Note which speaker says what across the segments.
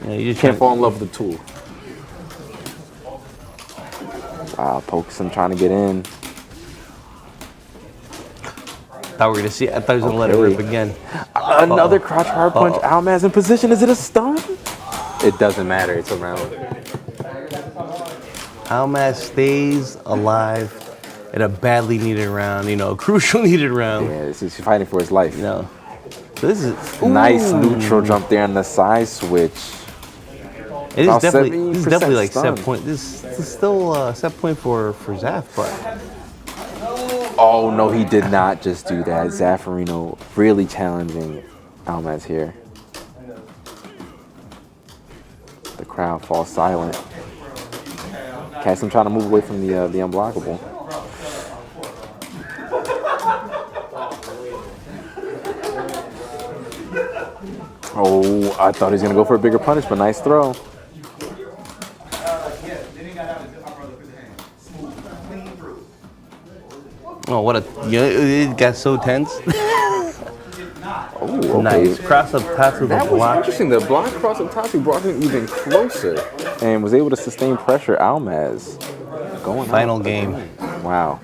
Speaker 1: Yeah, you just
Speaker 2: Can't fall in love with the tool. Wow, Pokesum trying to get in.
Speaker 1: thought we were gonna see. I thought he was gonna let it rip again.
Speaker 2: Another crouch hard punch. Almaz in position. Is it a stun? It doesn't matter. It's a round.
Speaker 1: Almaz stays alive in a badly needed round. You know, a crucial needed round.
Speaker 2: Yeah, he's fighting for his life.
Speaker 1: You know, so this is
Speaker 2: Nice neutral jump there on the side switch.
Speaker 1: It
Speaker 2: About
Speaker 1: is definitely, this is
Speaker 2: 70%
Speaker 1: definitely like
Speaker 2: stun.
Speaker 1: set point. This is still set point for Zaf, but
Speaker 2: Oh, no, he did not just do that. Zaffarino really challenging Almaz here. The crowd falls silent. Cassim trying to move away from the unblockable. Oh, I thought he was going to go for a bigger punish, but nice throw.
Speaker 1: oh, what a it got so tense.
Speaker 2: Oh, okay.
Speaker 1: Nice cross up pass with
Speaker 2: That
Speaker 1: the
Speaker 2: was
Speaker 1: block.
Speaker 2: interesting. The block cross up Tatsu brought him even closer and was able to sustain pressure. Almaz going
Speaker 1: Final
Speaker 2: out
Speaker 1: game.
Speaker 2: again. Wow.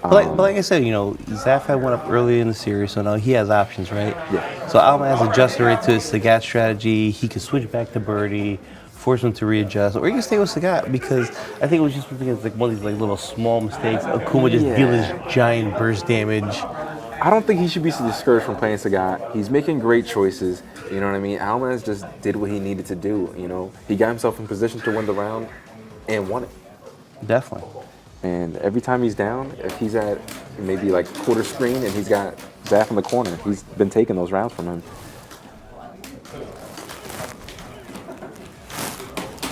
Speaker 1: But like I said, you know, Zaf had one up early in the series, so now he has options, right?
Speaker 2: Yeah.
Speaker 1: So Almaz adjusted right to his Sagat strategy. He could switch back to Birdie, force him to readjust, or he can stay with Sagat because I think it was just because like one of these like little small mistakes. Akuma just dealing his giant burst damage.
Speaker 2: I don't think he should be so discouraged from playing Sagat. He's making great choices. You know what I mean? Almaz just did what he needed to do. You know, he got himself in position to win the round and won it.
Speaker 1: Definitely.
Speaker 2: And every time he's down, if he's at maybe like quarter screen and he's got Zaf in the corner, he's been taking those rounds from him.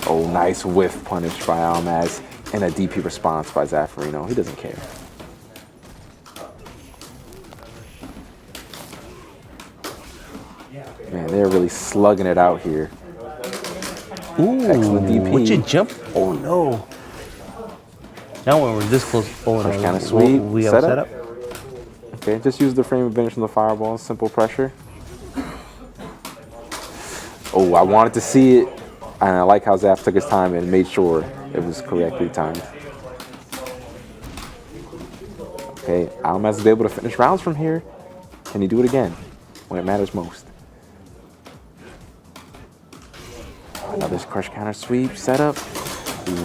Speaker 2: Oh, nice whiff punish by Almaz and a DP response by Zaffarino. He doesn't care. Man, they're really slugging it out here.
Speaker 1: Ooh,
Speaker 2: Excellent DP.
Speaker 1: Would you jump? Oh no. Now when we're this close,
Speaker 2: Push kinda sweep,
Speaker 1: we have
Speaker 2: setup.
Speaker 1: set up.
Speaker 2: Okay, just use the frame advantage from the fireball. Simple pressure. Oh, I wanted to see it, and I like how Zaf took his time and made sure it was correctly timed. Okay, Almaz is able to finish rounds from here. Can he do it again when it matters most? Another crush counter sweep setup.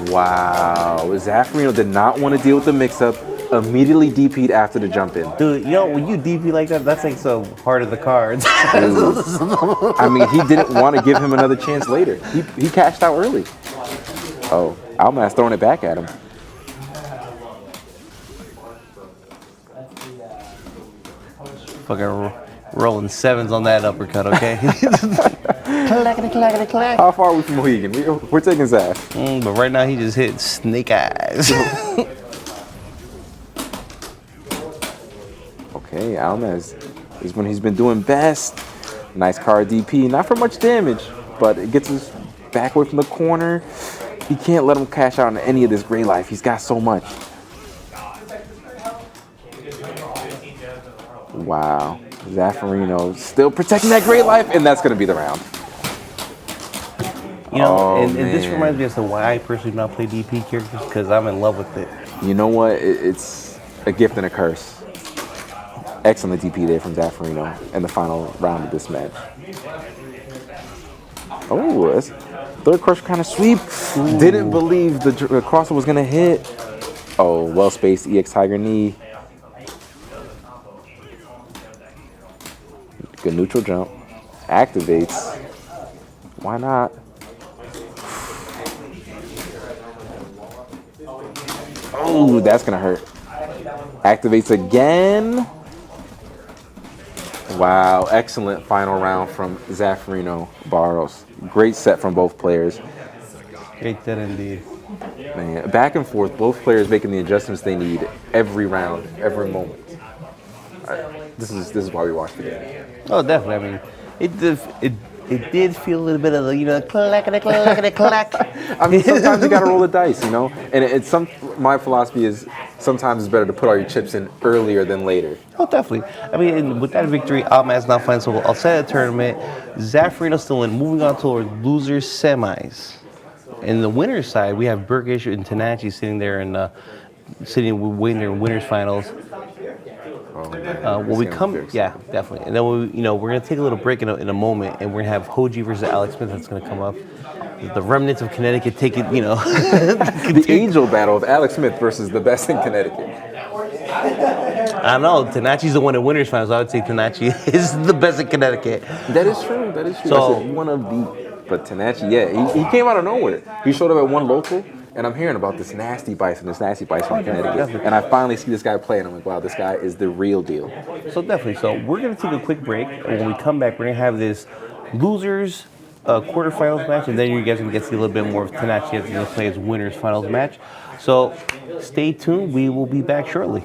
Speaker 2: Wow, Zaffarino did not want to deal with the mix-up. Immediately DP'd after the jump in.
Speaker 1: Dude, you know when you DP like that, that's like so hard of the cards.
Speaker 2: I mean, he didn't want to give him another chance later. He cashed out early. Oh, Almaz throwing it back at him.
Speaker 1: Fucking rolling sevens on that uppercut, okay? Clackety, clackety, clack.
Speaker 2: How far are we from Mohegan? We're taking Zaf.
Speaker 1: But right now he just hit snake eyes.
Speaker 2: Okay, Almaz is when he's been doing best. Nice card DP, not for much damage, but it gets us back away from the corner. He can't let him cash out on any of this gray life. He's got so much. Wow, Zaffarino still protecting that gray life, and that's gonna be the round.
Speaker 1: You know,
Speaker 2: Oh,
Speaker 1: and this
Speaker 2: man.
Speaker 1: reminds me as to why I personally do not play DP characters, because I'm in love with it.
Speaker 2: You know what? It's a gift and a curse. Excellent DP there from Zaffarino in the final round of this match. Oh, that's third crush kind of sweep.
Speaker 1: Ooh.
Speaker 2: Didn't believe the crosser was going to hit. Oh, well spaced EX Tiger knee. Good neutral jump. Activates. Why not? Oh, that's going to hurt. Activates again. Wow, excellent final round from Zaffarino Barros. Great set from both players.
Speaker 1: Great that indeed.
Speaker 2: Man, back and forth, both players making the adjustments they need every round, every moment. This is why we watch the game.
Speaker 1: Oh, definitely. I mean, it did feel a little bit of the, you know, clackety, clackety, clack.
Speaker 2: I mean, sometimes you gotta roll the dice, you know. And it's my philosophy is sometimes it's better to put all your chips in earlier than later.
Speaker 1: Oh, definitely. I mean, and with that victory, Almaz now finds so outside of the tournament. Zaffarino still in, moving on to our losers semis. In the winners side, we have Burkish and Tanachi sitting there and waiting their winners finals.
Speaker 2: Oh, man.
Speaker 1: When we
Speaker 2: It's gonna be
Speaker 1: come,
Speaker 2: very
Speaker 1: yeah, definitely. And then we're gonna take a little break in a moment, and we're gonna have Hoji versus Alex Smith. That's gonna come up. The remnants of Connecticut take it,
Speaker 2: The angel battle of Alex Smith versus the best in Connecticut.
Speaker 1: I don't know. Tanachi's the one in winners finals. I would say Tanachi is the best in Connecticut.
Speaker 2: That is true. That is true.
Speaker 1: So-
Speaker 2: I said one of the. But Tanachi, yeah, he came out of nowhere. He showed up at one local, and I'm hearing about this nasty bison from Connecticut.
Speaker 1: definitely.
Speaker 2: And I finally see this guy play, and I'm like, wow, this guy is the real deal.
Speaker 1: So definitely. So we're gonna take a quick break, and when we come back, we're gonna have this losers quarterfinals match, and then you guys are gonna get to see a little bit more of Tanachi as he's gonna play his winners finals match. So stay tuned. We will be back shortly.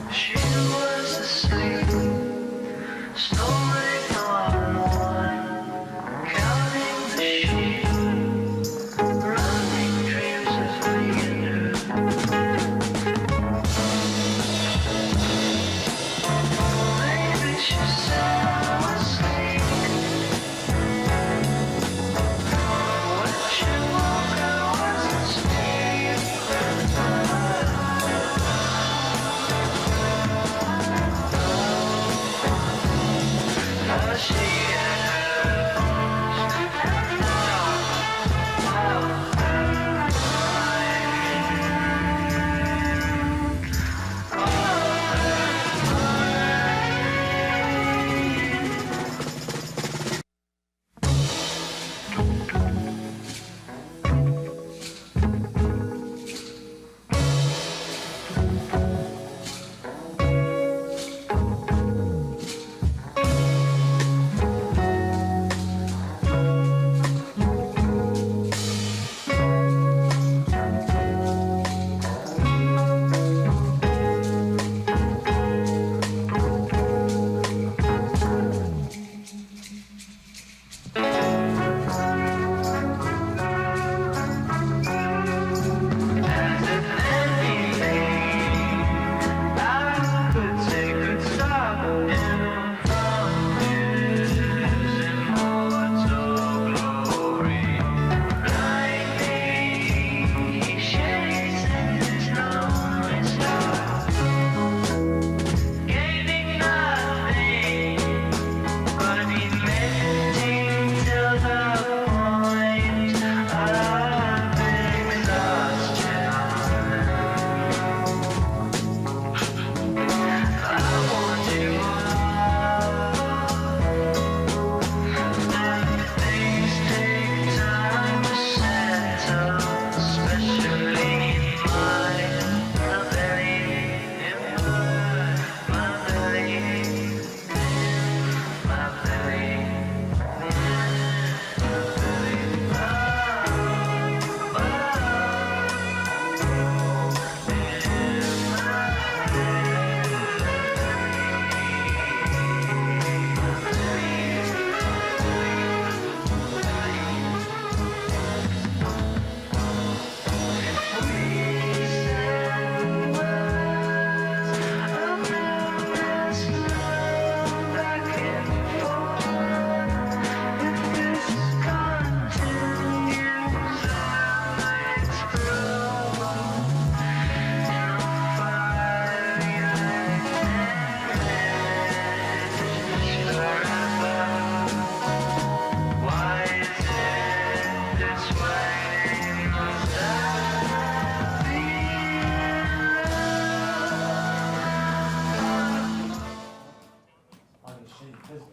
Speaker 3: She was asleep, snoring on one, counting the sheep, running dreams of me and her. Maybe she said I was asleep. When she woke, I wasn't asleep.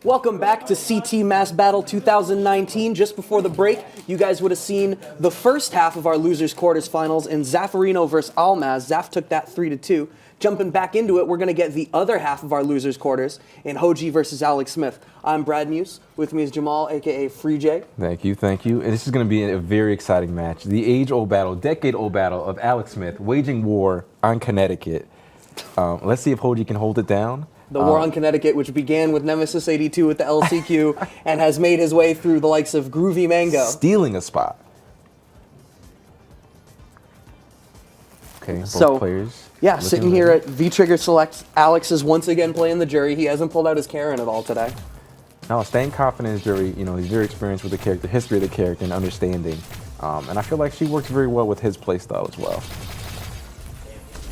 Speaker 4: Welcome back to CT Mass Battle 2019. Just before the break, you guys would have seen the first half of our losers quarters finals in Zaffarino versus Almaz. Zaf took that 3-2. Jumping back into it, we're going to get the other half of our losers quarters in Hoji versus Alex Smith. I'm Brad Muse. With me is Jamal, aka Free J.
Speaker 2: Thank you, thank you. And this is going to be a very exciting match. The age-old battle, decade-old battle of Alex Smith waging war on Connecticut. Let's see if Hoji can hold it down.
Speaker 4: The war on Connecticut, which began with Nemesis 82 with the LCQ and has made his way through the likes of Groovy Mango.
Speaker 2: Stealing a spot. Okay, both
Speaker 4: So,
Speaker 2: players.
Speaker 4: Yeah,
Speaker 2: looking
Speaker 4: sitting here
Speaker 2: ready.
Speaker 4: at V-Trigger Select, Alex is once again playing the jury. He hasn't pulled out his Karen at all today.
Speaker 2: Now, staying confident in his jury, he's very experienced with the character, history of the character, and understanding. And I feel like she works very well with his playstyle as well.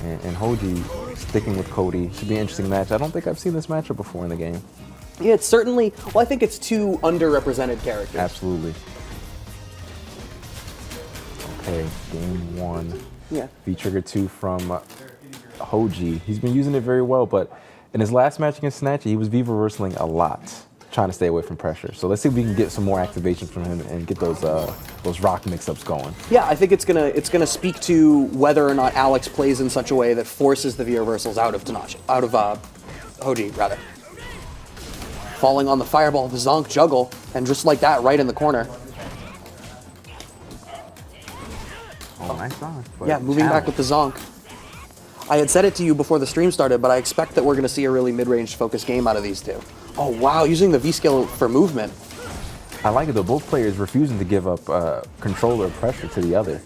Speaker 2: And Hoji sticking with Cody. Should be an interesting match. I don't think I've seen this matchup before in the game.
Speaker 4: Yeah, it's certainly, well, I think it's two underrepresented characters.
Speaker 2: Absolutely. Okay, game one.
Speaker 4: Yeah.
Speaker 2: V-Trigger 2 from Hoji. He's been using it very well, but in his last match against Snatchy, he was V-reversing a lot, trying to stay away from pressure. So let's see if we can get some more activations from him and get those rock mix-ups going.
Speaker 4: Yeah, I think it's gonna speak to whether or not Alex plays in such a way that forces the V-reversals out of Hoji, rather. Falling on the fireball, the Zonk juggle, and just like that, right in the corner.
Speaker 2: Oh, nice on.
Speaker 4: Yeah, moving back with the Zonk. I had said it to you before the stream started, but I expect that we're going to see a really mid-range focused game out of these two. Oh, wow, using the V-skill for movement.
Speaker 2: I like it though. Both players refusing to give up control or pressure to the other.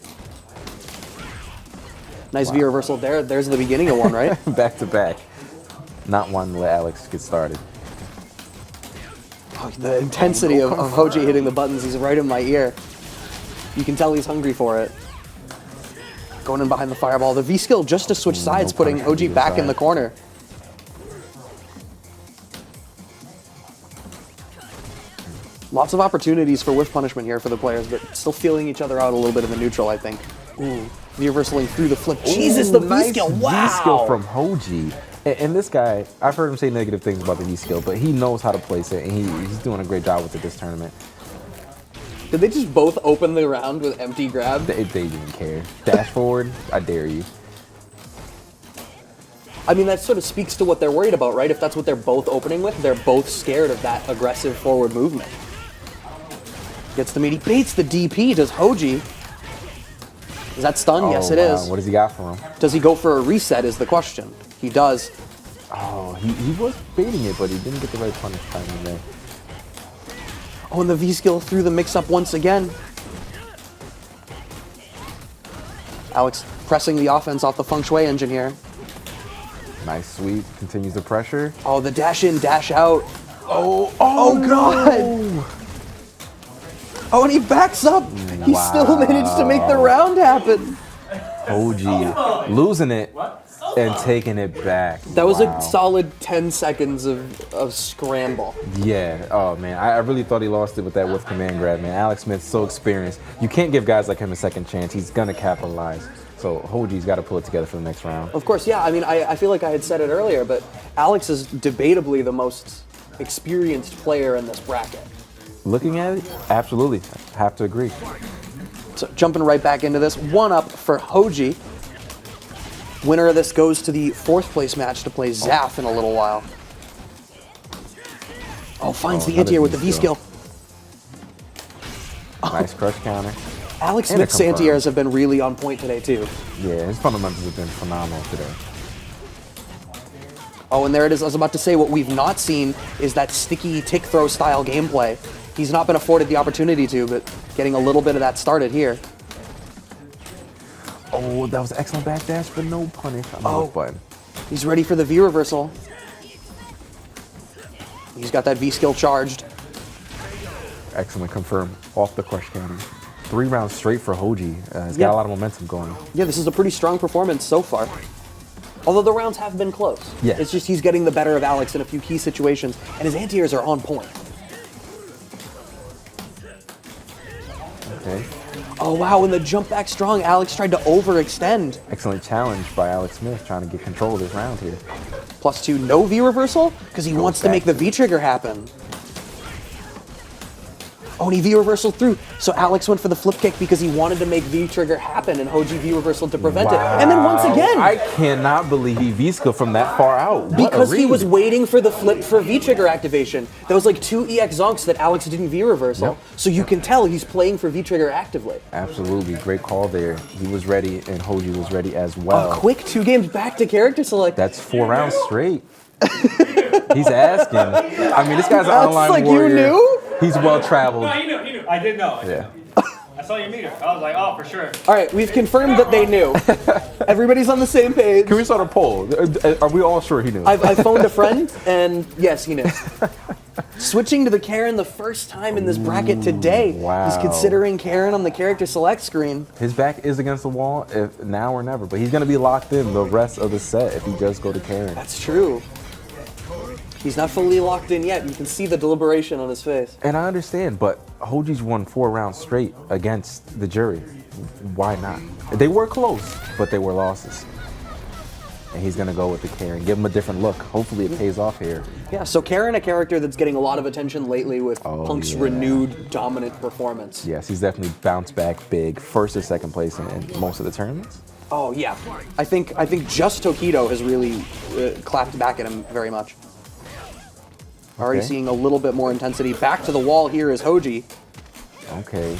Speaker 4: Nice V reversal there. There's the beginning of one, right?
Speaker 2: Back to back. Not one to let Alex get started.
Speaker 4: Oh, the intensity of Hoji hitting the buttons, he's right in my ear. You can tell he's hungry for it. Going in behind the fireball. The V-skill just to switch sides,
Speaker 2: no
Speaker 4: putting
Speaker 2: punishment
Speaker 4: Hoji
Speaker 2: either
Speaker 4: back in
Speaker 2: side.
Speaker 4: the corner. Lots of opportunities for whiff punishment here for the players, but still feeling each other out a little bit in the neutral, I think. Ooh, V-reversaling through the flip. Jesus, the
Speaker 2: Nice
Speaker 4: V-skill, wow!
Speaker 2: V-skill from Hoji. And this guy, I've heard him say negative things about the V-skill, but he knows how to place it, and he's doing a great job with it this tournament.
Speaker 4: Did they just both open the round with empty grab?
Speaker 2: They didn't even care. Dash forward, I dare you.
Speaker 4: I mean, that sort of speaks to what they're worried about, right? If that's what they're both opening with, they're both scared of that aggressive forward movement. Gets the meat, he baits the DP, does Hoji. Is that stun? Yes, it
Speaker 2: wow.
Speaker 4: is.
Speaker 2: What does he got for him?
Speaker 4: Does he go for a reset is the question. He does.
Speaker 2: Oh, he was baiting it, but he didn't get the right punish timing there.
Speaker 4: Oh, and the V-skill through the mix-up once again. Alex pressing the offense off the Feng Shui engine here.
Speaker 2: Nice sweep, continues the pressure.
Speaker 4: Oh, the dash in, dash out. Oh God! Oh, and he backs up. He still managed to make the round happen.
Speaker 2: Hoji losing it and taking it back.
Speaker 4: That was
Speaker 2: Wow.
Speaker 4: a solid 10 seconds of scramble.
Speaker 2: Yeah, oh man, I really thought he lost it with that with command grab, man. Alex Smith's so experienced. You can't give guys like him a second chance. He's gonna capitalize. So Hoji's got to pull it together for the next round.
Speaker 4: Of course, yeah. I mean, I feel like I had said it earlier, but Alex is debatably the most experienced player in this bracket.
Speaker 2: Looking at it, absolutely, have to agree.
Speaker 4: So jumping right back into this, one up for Hoji. Winner of this goes to the 4th place match to play Zaf in a little while. Oh, finds the
Speaker 2: another
Speaker 4: anti-air with the
Speaker 2: V-skill.
Speaker 4: V-skill.
Speaker 2: Nice crush counter.
Speaker 4: Alex
Speaker 2: And a
Speaker 4: Smith's
Speaker 2: confirm.
Speaker 4: anti-airs have been really on point today, too.
Speaker 2: Yeah, his fundamentals have been phenomenal today.
Speaker 4: Oh, and there it is. I was about to say, what we've not seen is that sticky tick throw style gameplay. He's not been afforded the opportunity to, but getting a little bit of that started here.
Speaker 2: Oh, that was an excellent backdash, but no punish on the left button.
Speaker 4: He's ready for the V reversal. He's got that V skill charged.
Speaker 2: Excellent confirm off the crush counter. 3 rounds straight for Hoji. He's
Speaker 4: Yeah.
Speaker 2: got a lot of momentum going.
Speaker 4: Yeah, this is a pretty strong performance so far. Although the rounds have been close.
Speaker 2: Yeah.
Speaker 4: It's just he's getting the better of Alex in a few key situations, and his anti-airs are on point.
Speaker 2: Okay.
Speaker 4: Oh, wow, and the jump back strong. Alex tried to overextend.
Speaker 2: Excellent challenge by Alex Smith trying to get control of this round here.
Speaker 4: +2, no V reversal, because he wants to
Speaker 2: back
Speaker 4: make the V trigger happen. Oh, and he V reversal through. So Alex went for the flip kick because he wanted to make V trigger happen, and Hoji V reversal to prevent it. And then once again,
Speaker 2: I cannot believe he V-skill from that far out. What a
Speaker 4: because he
Speaker 2: read.
Speaker 4: was waiting for the flip for V trigger activation. That was like 2 EX zonks that Alex didn't V reversal.
Speaker 2: Yep.
Speaker 4: So you can tell he's playing for V trigger actively.
Speaker 2: Absolutely, great call there. He was ready, and Hoji was ready as well.
Speaker 4: A quick 2 games back to character select.
Speaker 2: That's 4 rounds straight. He's asking. I mean, this guy's an
Speaker 4: That's
Speaker 2: online
Speaker 4: like, you
Speaker 2: warrior.
Speaker 4: knew?
Speaker 2: He's well traveled.
Speaker 5: No, he knew. I did know.
Speaker 2: Yeah.
Speaker 5: I saw your meter. I was like, oh, for sure.
Speaker 4: All right, we've confirmed that they knew. Everybody's on the same page.
Speaker 2: Can we start a poll? Are we all sure he knew?
Speaker 4: I phoned a friend, and yes, he knew. Switching to the Karen the first time in this bracket today.
Speaker 2: wow.
Speaker 4: He's considering Karen on the character select screen.
Speaker 2: His back is against the wall, if now or never. But he's gonna be locked in the rest of the set if he does go to Karen.
Speaker 4: That's true. He's not fully locked in yet. You can see the deliberation on his face.
Speaker 2: And I understand, but Hoji's won 4 rounds straight against the jury. Why not? They were close, but they were losses. And he's gonna go with the Karen. Give him a different look. Hopefully it pays off here.
Speaker 4: Yeah, so Karen, a character that's getting a lot of attention lately with
Speaker 2: Oh,
Speaker 4: Punk's
Speaker 2: yeah.
Speaker 4: renewed dominant performance.
Speaker 2: Yes, he's definitely bounced back big. First or second place in most of the tournaments.
Speaker 4: Oh yeah, I think just Tokido has really clapped back at him very much. Already
Speaker 2: Okay.
Speaker 4: seeing a little bit more intensity. Back to the wall here is Hoji.
Speaker 2: Okay.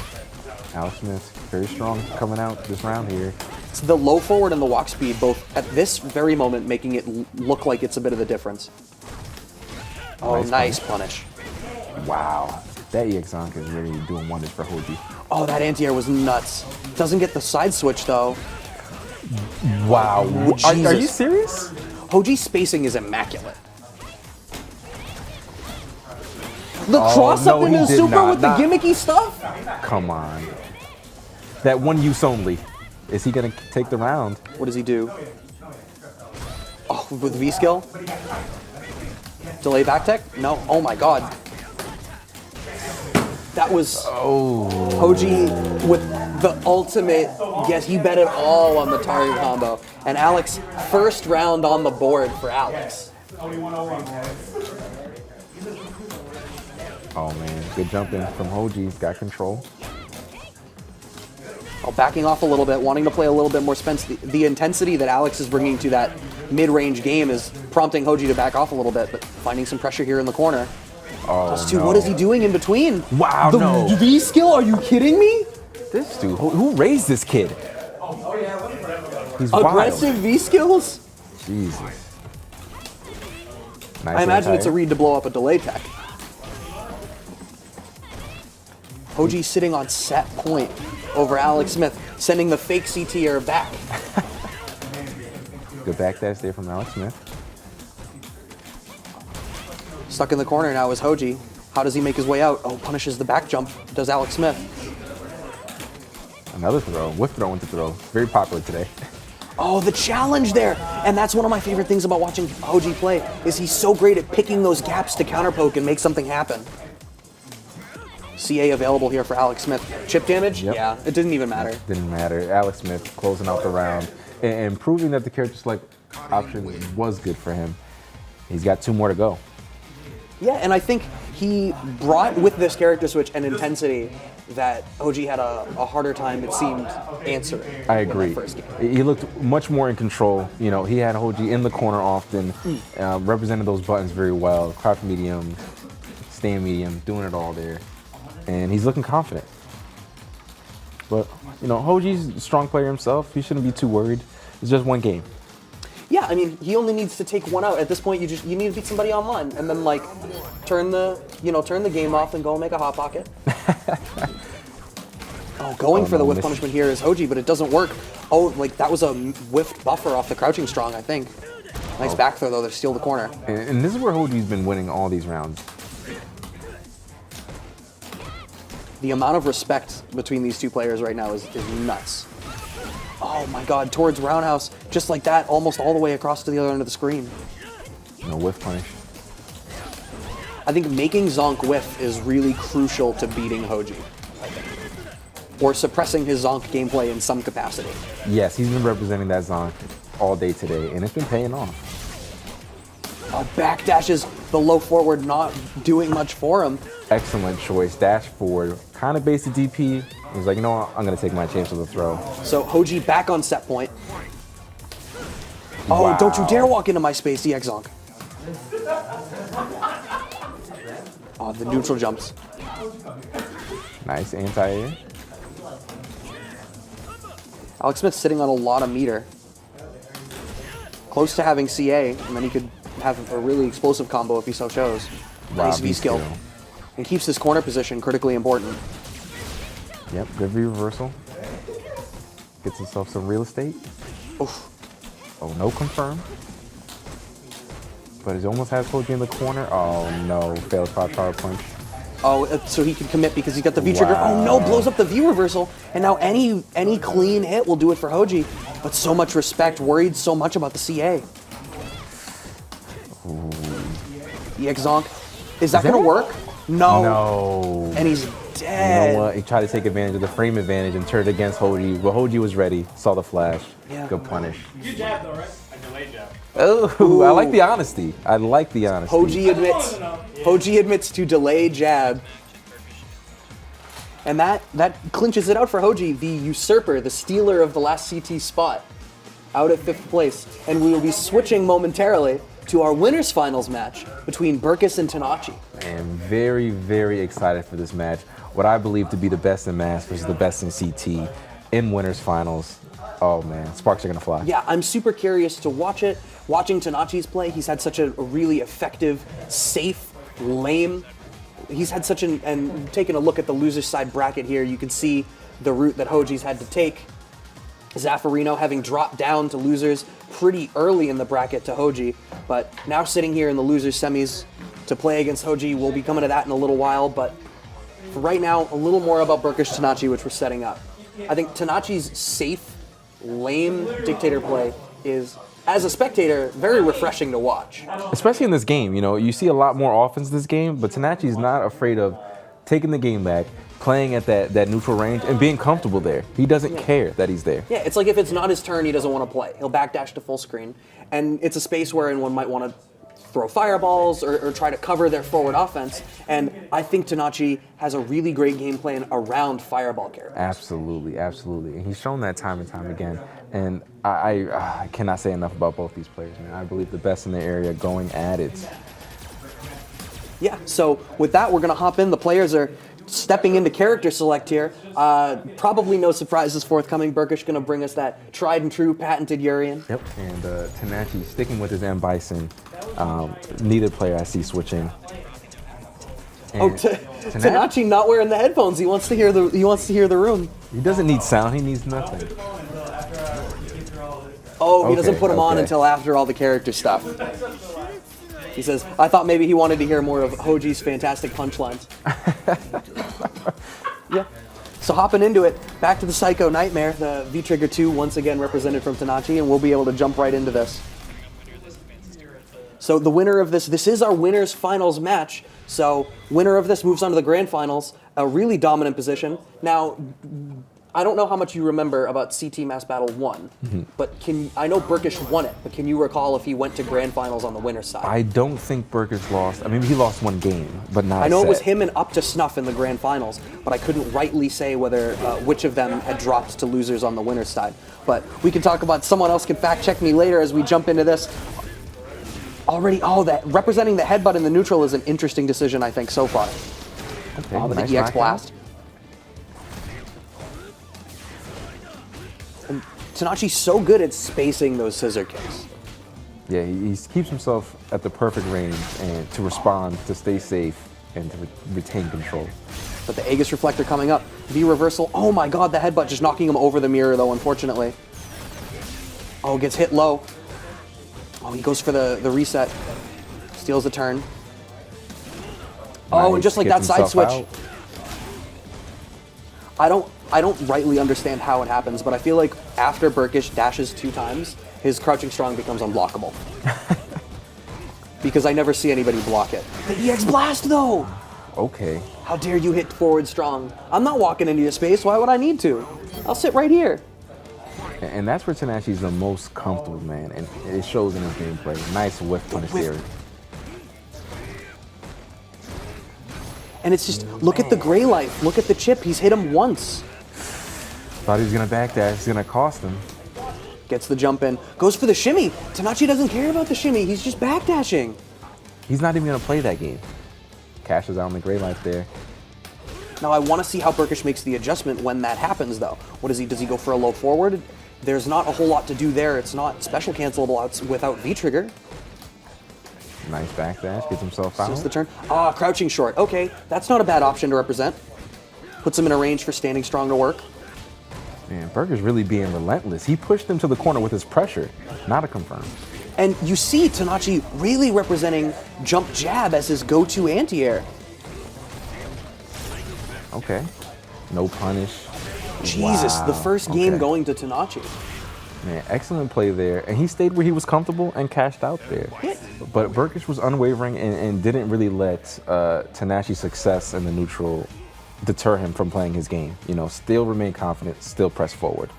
Speaker 2: Alex Smith Very strong coming out this round here.
Speaker 4: It's the low forward and the walk speed, both at this very moment, making it look like it's a bit of the difference. Oh, nice punish.
Speaker 2: Wow. That EX Zonk is really doing wonders for Hoji.
Speaker 4: Oh, that anti-air was nuts. Doesn't get the side switch, though.
Speaker 2: Wow. Are you
Speaker 4: Jesus.
Speaker 2: serious?
Speaker 4: Hoji's spacing is immaculate. The cross up
Speaker 2: no,
Speaker 4: into
Speaker 2: he
Speaker 4: the
Speaker 2: did
Speaker 4: super
Speaker 2: not.
Speaker 4: with the
Speaker 2: Not-
Speaker 4: gimmicky stuff?
Speaker 2: Come on. That one use only. Is he going to take the round?
Speaker 4: What does he do? Oh, with V skill? Delay back tech? No. Oh my god. That was Hoji with the ultimate. Yes, he bet it all on the target combo. And Alex, first round on the board for Alex.
Speaker 2: Oh man, good jumping from Hoji. He's got control.
Speaker 4: Oh, backing off a little bit, wanting to play a little bit more Spence. The intensity that Alex is bringing to that mid-range game is prompting Hoji to back off a little bit, but finding some pressure here in the corner.
Speaker 2: Oh,
Speaker 4: Plus two,
Speaker 2: no.
Speaker 4: what is he doing in between?
Speaker 2: Wow,
Speaker 4: the
Speaker 2: no.
Speaker 4: V skill? Are you kidding me?
Speaker 2: This dude, who raised this kid? He's
Speaker 4: Aggressive
Speaker 2: wild.
Speaker 4: V skills?
Speaker 2: Jesus. Nice
Speaker 4: I imagine it's a
Speaker 2: anti-air.
Speaker 4: read to blow up a delay tech. Hoji sitting on set point over Alex Smith, sending the fake CT air back.
Speaker 2: Good backdash there from Alex Smith.
Speaker 4: Stuck in the corner now is Hoji. How does he make his way out? Oh, punishes the back jump, does Alex Smith.
Speaker 2: Another throw, whip throw into throw. Very popular today.
Speaker 4: Oh, the challenge there. And that's one of my favorite things about watching Hoji play, is he's so great at picking those gaps to counter poke and make something happen. CA available here for Alex Smith. Chip damage?
Speaker 2: Yep.
Speaker 4: Yeah, it didn't even matter.
Speaker 2: Didn't matter. Alex Smith closing out the round and proving that the character select option was good for him. He's got 2 more to go.
Speaker 4: Yeah, and I think he brought with this character switch an intensity that Hoji had a harder time, it seemed, answering.
Speaker 2: I
Speaker 4: in that
Speaker 2: agree.
Speaker 4: first game.
Speaker 2: He looked much more in control. You know, he had Hoji in the corner often, represented those buttons very well. Crouch medium, stand medium, doing it all there. And he's looking confident. But, you know, Hoji's a strong player himself. He shouldn't be too worried. It's just one game.
Speaker 4: Yeah, I mean, he only needs to take one out. At this point, you need to beat somebody online, and then like turn the game off and go make a hot pocket. Going for the whiff punishment here is Hoji, but it doesn't work. Oh, like that was a whiffed buffer off the crouching strong, I think. Nice back throw though to steal the corner.
Speaker 2: And this is where Hoji's been winning all these rounds.
Speaker 4: The amount of respect between these two players right now is nuts. Oh my god, towards roundhouse, just like that, almost all the way across to the other end of the screen.
Speaker 2: No whiff punish.
Speaker 4: I think making Zonk whiff is really crucial to beating Hoji. Or suppressing his Zonk gameplay in some capacity.
Speaker 2: Yes, he's been representing that Zonk all day today, and it's been paying off.
Speaker 4: Oh, backdashes, the low forward not doing much for him.
Speaker 2: Excellent choice. Dash forward, kind of basic DP. He's like, you know what? I'm going to take my chance with a throw.
Speaker 4: So Hoji back on set point. Oh,
Speaker 2: Wow.
Speaker 4: don't you dare walk into my space, EX Zonk. Oh, the neutral jumps.
Speaker 2: Nice anti-air.
Speaker 4: Alex Smith sitting on a lot of meter. Close to having CA, and then he could have a really explosive combo if he so chose. Nice V skill. And keeps his corner position critically important.
Speaker 2: Yep, good V reversal. Gets himself some real estate.
Speaker 4: Oof.
Speaker 2: Oh, no confirm. But he almost has Hoji in the corner. Oh no, failed power punch.
Speaker 4: Oh, so he can commit because he's got the V trigger. Oh no, blows up the V reversal. And now any clean hit will do it for Hoji. But so much respect, worried so much about the CA. EX Zonk. Is that gonna work? No.
Speaker 2: No.
Speaker 4: And he's
Speaker 2: You
Speaker 4: dead.
Speaker 2: know what? He tried to take advantage of the frame advantage and turn it against Hoji. But Hoji was ready, saw the flash.
Speaker 4: Yeah.
Speaker 2: Good punish.
Speaker 5: You jab though, right? I delayed jab.
Speaker 2: Oh, I like the honesty. I like the honesty.
Speaker 4: Hoji admits to delay jab. And that clinches it out for Hoji, the usurper, the stealer of the last CT spot, out at 5th place. And we will be switching momentarily to our winners finals match between Burkus and Tanachi.
Speaker 2: And very, very excited for this match. What I believe to be the best in Mass versus the best in CT in winners finals. Oh man, sparks are gonna fly.
Speaker 4: Yeah, I'm super curious to watch it. Watching Tanachi's play, he's had such a really effective, safe, lame. He's had such an, and taking a look at the loser's side bracket here, you can see the route that Hoji's had to take. Zaffarino having dropped down to losers pretty early in the bracket to Hoji, but now sitting here in the losers semis to play against Hoji. We'll be coming to that in a little while, but for right now, a little more about Burkish Tanachi, which we're setting up. I think Tanachi's safe, lame dictator play is, as a spectator, very refreshing to watch.
Speaker 2: Especially in this game, you know, you see a lot more offense this game, but Tanachi's not afraid of taking the game back, playing at that neutral range, and being comfortable there. He doesn't care that he's there.
Speaker 4: Yeah, it's like if it's not his turn, he doesn't want to play. He'll backdash to full screen, and it's a space wherein one might want to throw fireballs or try to cover their forward offense, and I think Tanachi has a really great game plan around fireball characters.
Speaker 2: Absolutely, absolutely. And he's shown that time and time again. And I cannot say enough about both these players, man. I believe the best in the area going at it.
Speaker 4: Yeah, so with that, we're going to hop in. The players are stepping into character select here. Probably no surprises forthcoming. Burkish going to bring us that tried and true patented Urian.
Speaker 2: Yep. And Tanachi sticking with his M. Bison. Neither player I see switching.
Speaker 4: Oh,
Speaker 2: And
Speaker 4: Tanachi not wearing the headphones. He wants to hear the room.
Speaker 2: He doesn't need sound. He needs nothing.
Speaker 4: Oh, he doesn't
Speaker 2: Okay,
Speaker 4: put him on
Speaker 2: okay.
Speaker 4: until after all the character stuff. He says, I thought maybe he wanted to hear more of Hoji's fantastic punchlines. Yeah. So hopping into it, back to the Psycho Nightmare, the V-Trigger 2 once again represented from Tanachi, and we'll be able to jump right into this. So the winner of this is our winners finals match. So winner of this moves on to the grand finals, a really dominant position. Now, I don't know how much you remember about CT Mass Battle 1, but I know Burkish won it, but can you recall if he went to grand finals on the winner's side?
Speaker 2: I don't think Burkish lost. I mean, he lost one game, but not
Speaker 4: I know it was
Speaker 2: set.
Speaker 4: him and Up to Snuff in the grand finals, but I couldn't rightly say whether which of them had dropped to losers on the winner's side. But we can talk about, someone else can fact check me later as we jump into this. Already, that representing the headbutt in the neutral is an interesting decision, I think, so far.
Speaker 2: Okay,
Speaker 4: With
Speaker 2: nice
Speaker 4: the EX
Speaker 2: knockout.
Speaker 4: Blast. And Tanachi's so good at spacing those scissor kicks.
Speaker 2: Yeah, he keeps himself at the perfect range and to respond, to stay safe, and to retain control.
Speaker 4: But the Aegis Reflector coming up. V reversal. Oh my god, the headbutt just knocking him over the mirror, though, unfortunately. Oh, gets hit low. Oh, he goes for the reset. Steals the turn. Oh, and
Speaker 2: Nice,
Speaker 4: just like that
Speaker 2: gets
Speaker 4: side
Speaker 2: himself
Speaker 4: switch.
Speaker 2: out.
Speaker 4: I don't rightly understand how it happens, but I feel like after Burkish dashes 2 times, his crouching strong becomes unblockable. Because I never see anybody block it. The EX Blast, though!
Speaker 2: Okay.
Speaker 4: How dare you hit forward strong? I'm not walking into your space. Why would I need to? I'll sit right here.
Speaker 2: And that's where Tanachi's the most comfortable, man, and it shows in his gameplay. Nice whiff punish
Speaker 4: whiff.
Speaker 2: there.
Speaker 4: And it's just, look at the gray life. Look at the chip. He's hit him once.
Speaker 2: Thought he was gonna backdash. It's gonna cost him.
Speaker 4: Gets the jump in. Goes for the shimmy. Tanachi doesn't care about the shimmy. He's just backdashing.
Speaker 2: He's not even gonna play that game. Cashes out on the gray light there.
Speaker 4: Now I want to see how Burkish makes the adjustment when that happens, though. What does he go for a low forward? There's not a whole lot to do there. It's not special cancelable outs without V-trigger.
Speaker 2: Nice backdash, gets himself out.
Speaker 4: Just the turn. Ah, crouching short. Okay, that's not a bad option to represent. Puts him in a range for standing strong to work.
Speaker 2: Man, Burger's really being relentless. He pushed him to the corner with his pressure, not a confirm.
Speaker 4: And you see Tanachi really representing jump jab as his go-to anti-air.
Speaker 2: Okay. No punish.
Speaker 4: Jesus, the
Speaker 2: Wow,
Speaker 4: first game
Speaker 2: okay.
Speaker 4: going to Tanachi.
Speaker 2: Man, excellent play there. And he stayed where he was comfortable and cashed out there.
Speaker 4: Yeah.
Speaker 2: But Burkish was unwavering and didn't really let Tanachi's success in the neutral deter him from playing his game. You know, still remain confident, still press forward.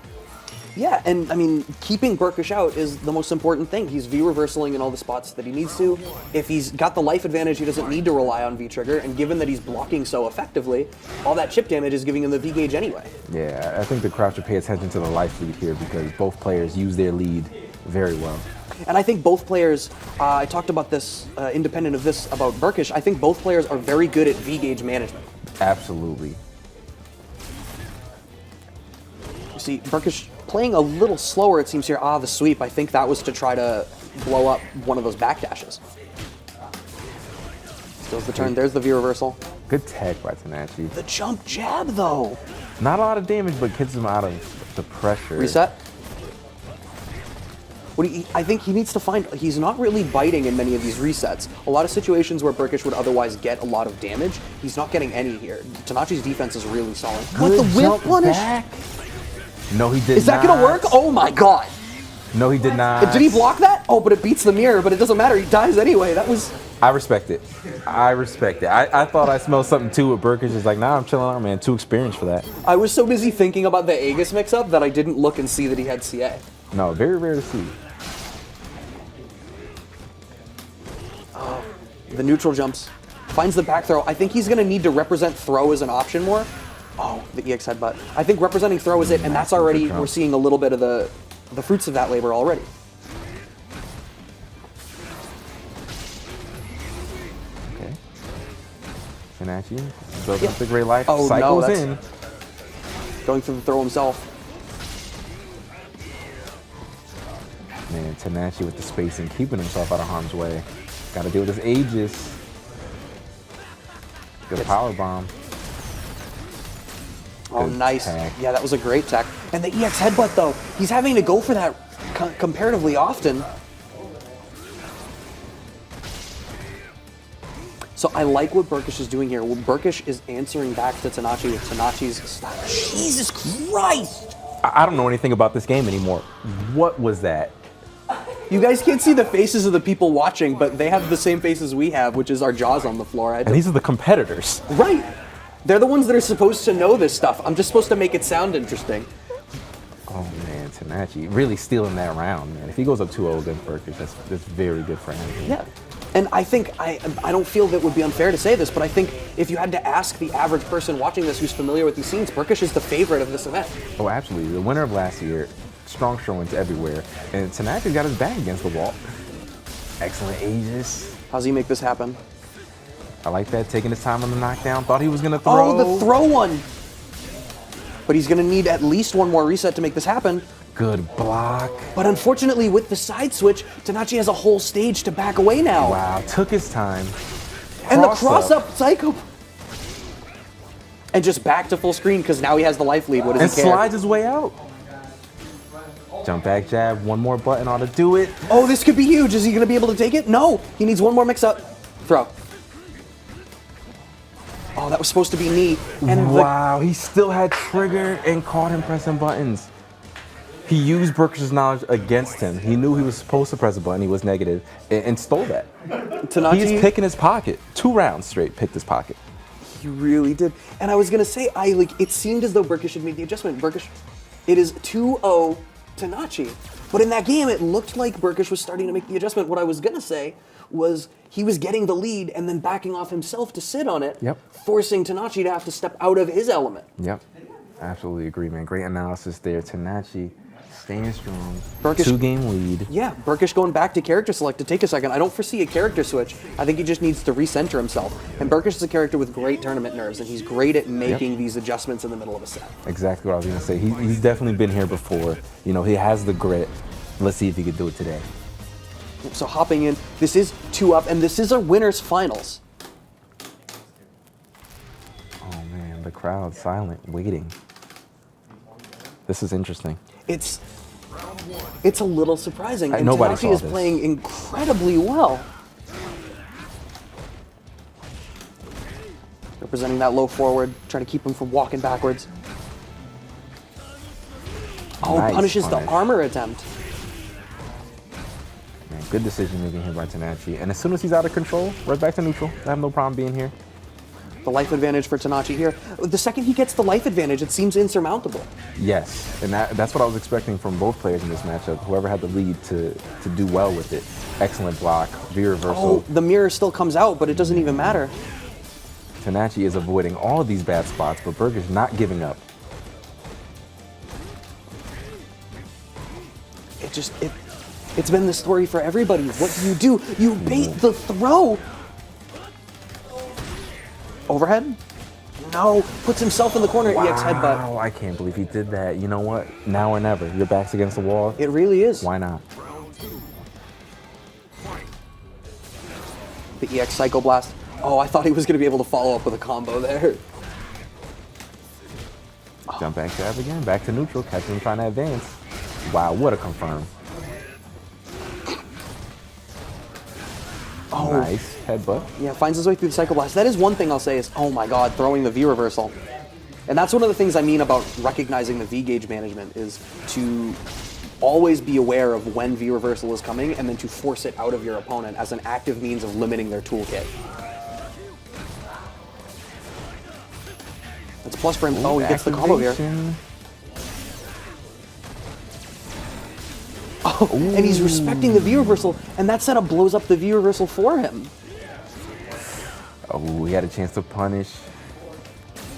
Speaker 4: Yeah, and I mean, keeping Burkish out is the most important thing. He's V-reversaling in all the spots that he needs to. If he's got the life advantage, he doesn't need to rely on V-trigger, and given that he's blocking so effectively, all that chip damage is giving him the V-gauge anyway.
Speaker 2: Yeah, I think the crowd should pay attention to the life lead here because both players use their lead very well.
Speaker 4: And I think both players, I talked about this, independent of this, about Burkish, I think both players are very good at V-gauge management.
Speaker 2: Absolutely.
Speaker 4: You see, Burkish playing a little slower, it seems here. The sweep. I think that was to try to blow up one of those backdashes. Steals the turn. There's the V reversal.
Speaker 2: Good tech by Tenachi.
Speaker 4: The jump jab, though.
Speaker 2: Not a lot of damage, but gets him out of the pressure.
Speaker 4: Reset. I think he needs to find. He's not really biting in many of these resets. A lot of situations where Burkish would otherwise get a lot of damage, he's not getting any here. Tenachi's defense is really solid. What, the
Speaker 2: Good
Speaker 4: whip
Speaker 2: jump
Speaker 4: punish?
Speaker 2: back. No, he did not.
Speaker 4: Is that gonna work? Oh my god.
Speaker 2: No, he did not.
Speaker 4: Did he block that? Oh, but it beats the mirror, but it doesn't matter. He dies anyway. That was.
Speaker 2: I respect it. I respect it. I thought I smelled something too with Burkish. It's like, nah, I'm chilling out, man. Too experienced for that.
Speaker 4: I was so busy thinking about the Aegis mix-up that I didn't look and see that he had CA.
Speaker 2: No, very rare to see.
Speaker 4: The neutral jumps. Finds the back throw. I think he's going to need to represent throw as an option more. Oh, the EX headbutt. I think representing throw is it, and that's already, we're seeing a little bit of the fruits of that labor already.
Speaker 2: Okay. Tenachi building up the great life.
Speaker 4: Oh, no,
Speaker 2: Cycles
Speaker 4: that's-
Speaker 2: in.
Speaker 4: Going through the throw himself.
Speaker 2: Man, Tenachi with the spacing, keeping himself out of harm's way. Got to deal with his Aegis. Good power bomb.
Speaker 4: Oh,
Speaker 2: Good
Speaker 4: nice.
Speaker 2: tech.
Speaker 4: Yeah, that was a great tech. And the EX headbutt, though, he's having to go for that comparatively often. So I like what Burkish is doing here. Well, Burkish is answering back to Tenachi with Tenachi's style. Jesus Christ!
Speaker 2: I don't know anything about this game anymore. What was that?
Speaker 4: You guys can't see the faces of the people watching, but they have the same faces we have, which is our jaws on the floor.
Speaker 2: And these are the competitors.
Speaker 4: Right! They're the ones that are supposed to know this stuff. I'm just supposed to make it sound interesting.
Speaker 2: Oh man, Tenachi really stealing that round, man. If he goes up 2-0 against Burkish, that's very good for him.
Speaker 4: Yeah. And I think, I don't feel that it would be unfair to say this, but I think if you had to ask the average person watching this who's familiar with these scenes, Burkish is the favorite of this event.
Speaker 2: Oh, absolutely. The winner of last year, strong showings everywhere. And Tenachi's got his back against the wall. Excellent Aegis.
Speaker 4: How's he make this happen?
Speaker 2: I like that, taking his time on the knockdown. Thought he was going to throw.
Speaker 4: Oh, the throw one! But he's going to need at least one more reset to make this happen.
Speaker 2: Good block.
Speaker 4: But unfortunately, with the side switch, Tenachi has a whole stage to back away now.
Speaker 2: Wow, took his time.
Speaker 4: And the cross-up Psycho. And just back to full screen because now he has the life lead. What does
Speaker 2: And
Speaker 4: he care?
Speaker 2: slides his way out. Jump back jab, one more button ought to do it.
Speaker 4: Oh, this could be huge. Is he going to be able to take it? No. He needs one more mix-up. Throw. Oh, that was supposed to be knee. And
Speaker 2: Wow, he still had trigger and caught him pressing buttons. He used Burkish's knowledge against him. He knew he was supposed to press a button. He was negative and stole that.
Speaker 4: Tenachi,
Speaker 2: He's picking his pocket. 2 rounds straight, picked his pocket.
Speaker 4: he really did. And I was going to say, it seemed as though Burkish had made the adjustment. Burkish, it is 2-0 Tenachi. But in that game, it looked like Burkish was starting to make the adjustment. What I was going to say was he was getting the lead and then backing off himself to sit on it,
Speaker 2: Yep.
Speaker 4: forcing Tenachi to have to step out of his element.
Speaker 2: Yep, absolutely agree, man. Great analysis there. Tenachi staying strong.
Speaker 4: Burkish-
Speaker 2: 2-game lead.
Speaker 4: Yeah, Burkish going back to character select to take a second. I don't foresee a character switch. I think he just needs to recenter himself. And Burkish is a character with great tournament nerves, and he's great at making these adjustments in the middle of a set.
Speaker 2: Exactly what I was going to say. He's definitely been here before. You know, he has the grit. Let's see if he can do it today.
Speaker 4: So hopping in, this is 2-up, and this is our winner's finals.
Speaker 2: Oh, man, the crowd silent, waiting. This is interesting.
Speaker 4: It's a little surprising, and
Speaker 2: Nobody
Speaker 4: Tenachi
Speaker 2: saw
Speaker 4: is
Speaker 2: this.
Speaker 4: playing incredibly well. Representing that low forward, trying to keep him from walking backwards. Oh,
Speaker 2: Nice
Speaker 4: punishes
Speaker 2: punish.
Speaker 4: the armor attempt.
Speaker 2: Man, good decision making here by Tenachi. And as soon as he's out of control, right back to neutral. I have no problem being here.
Speaker 4: The life advantage for Tenachi here. The second he gets the life advantage, it seems insurmountable.
Speaker 2: Yes, and that's what I was expecting from both players in this matchup. Whoever had the lead to do well with it. Excellent block, V reversal.
Speaker 4: Oh, the mirror still comes out, but it doesn't even matter.
Speaker 2: Tenachi is avoiding all of these bad spots, but Burkish not giving up.
Speaker 4: It's been the story for everybody. What do? You bait the throw. Overhead? No. Puts himself in the corner. EX headbutt.
Speaker 2: Wow, I can't believe he did that. You know what? Now or never. Your back's against the wall.
Speaker 4: It really is.
Speaker 2: Why not?
Speaker 4: The EX Psycho Blast. Oh, I thought he was going to be able to follow up with a combo there.
Speaker 2: Jump back jab again. Back to neutral. Catch him trying to advance. Wow, what a confirm.
Speaker 4: Oh.
Speaker 2: Nice headbutt.
Speaker 4: Yeah, finds his way through the Psycho Blast. That is one thing I'll say is, oh my god, throwing the V reversal. And that's one of the things I mean about recognizing the V gauge management is to always be aware of when V reversal is coming and then to force it out of your opponent as an active means of limiting their toolkit. That's plus for him. Oh, he gets the combo here.
Speaker 2: Activation.
Speaker 4: Oh, and he's respecting the V reversal, and that setup blows up the V reversal for him.
Speaker 2: Oh, he had a chance to punish.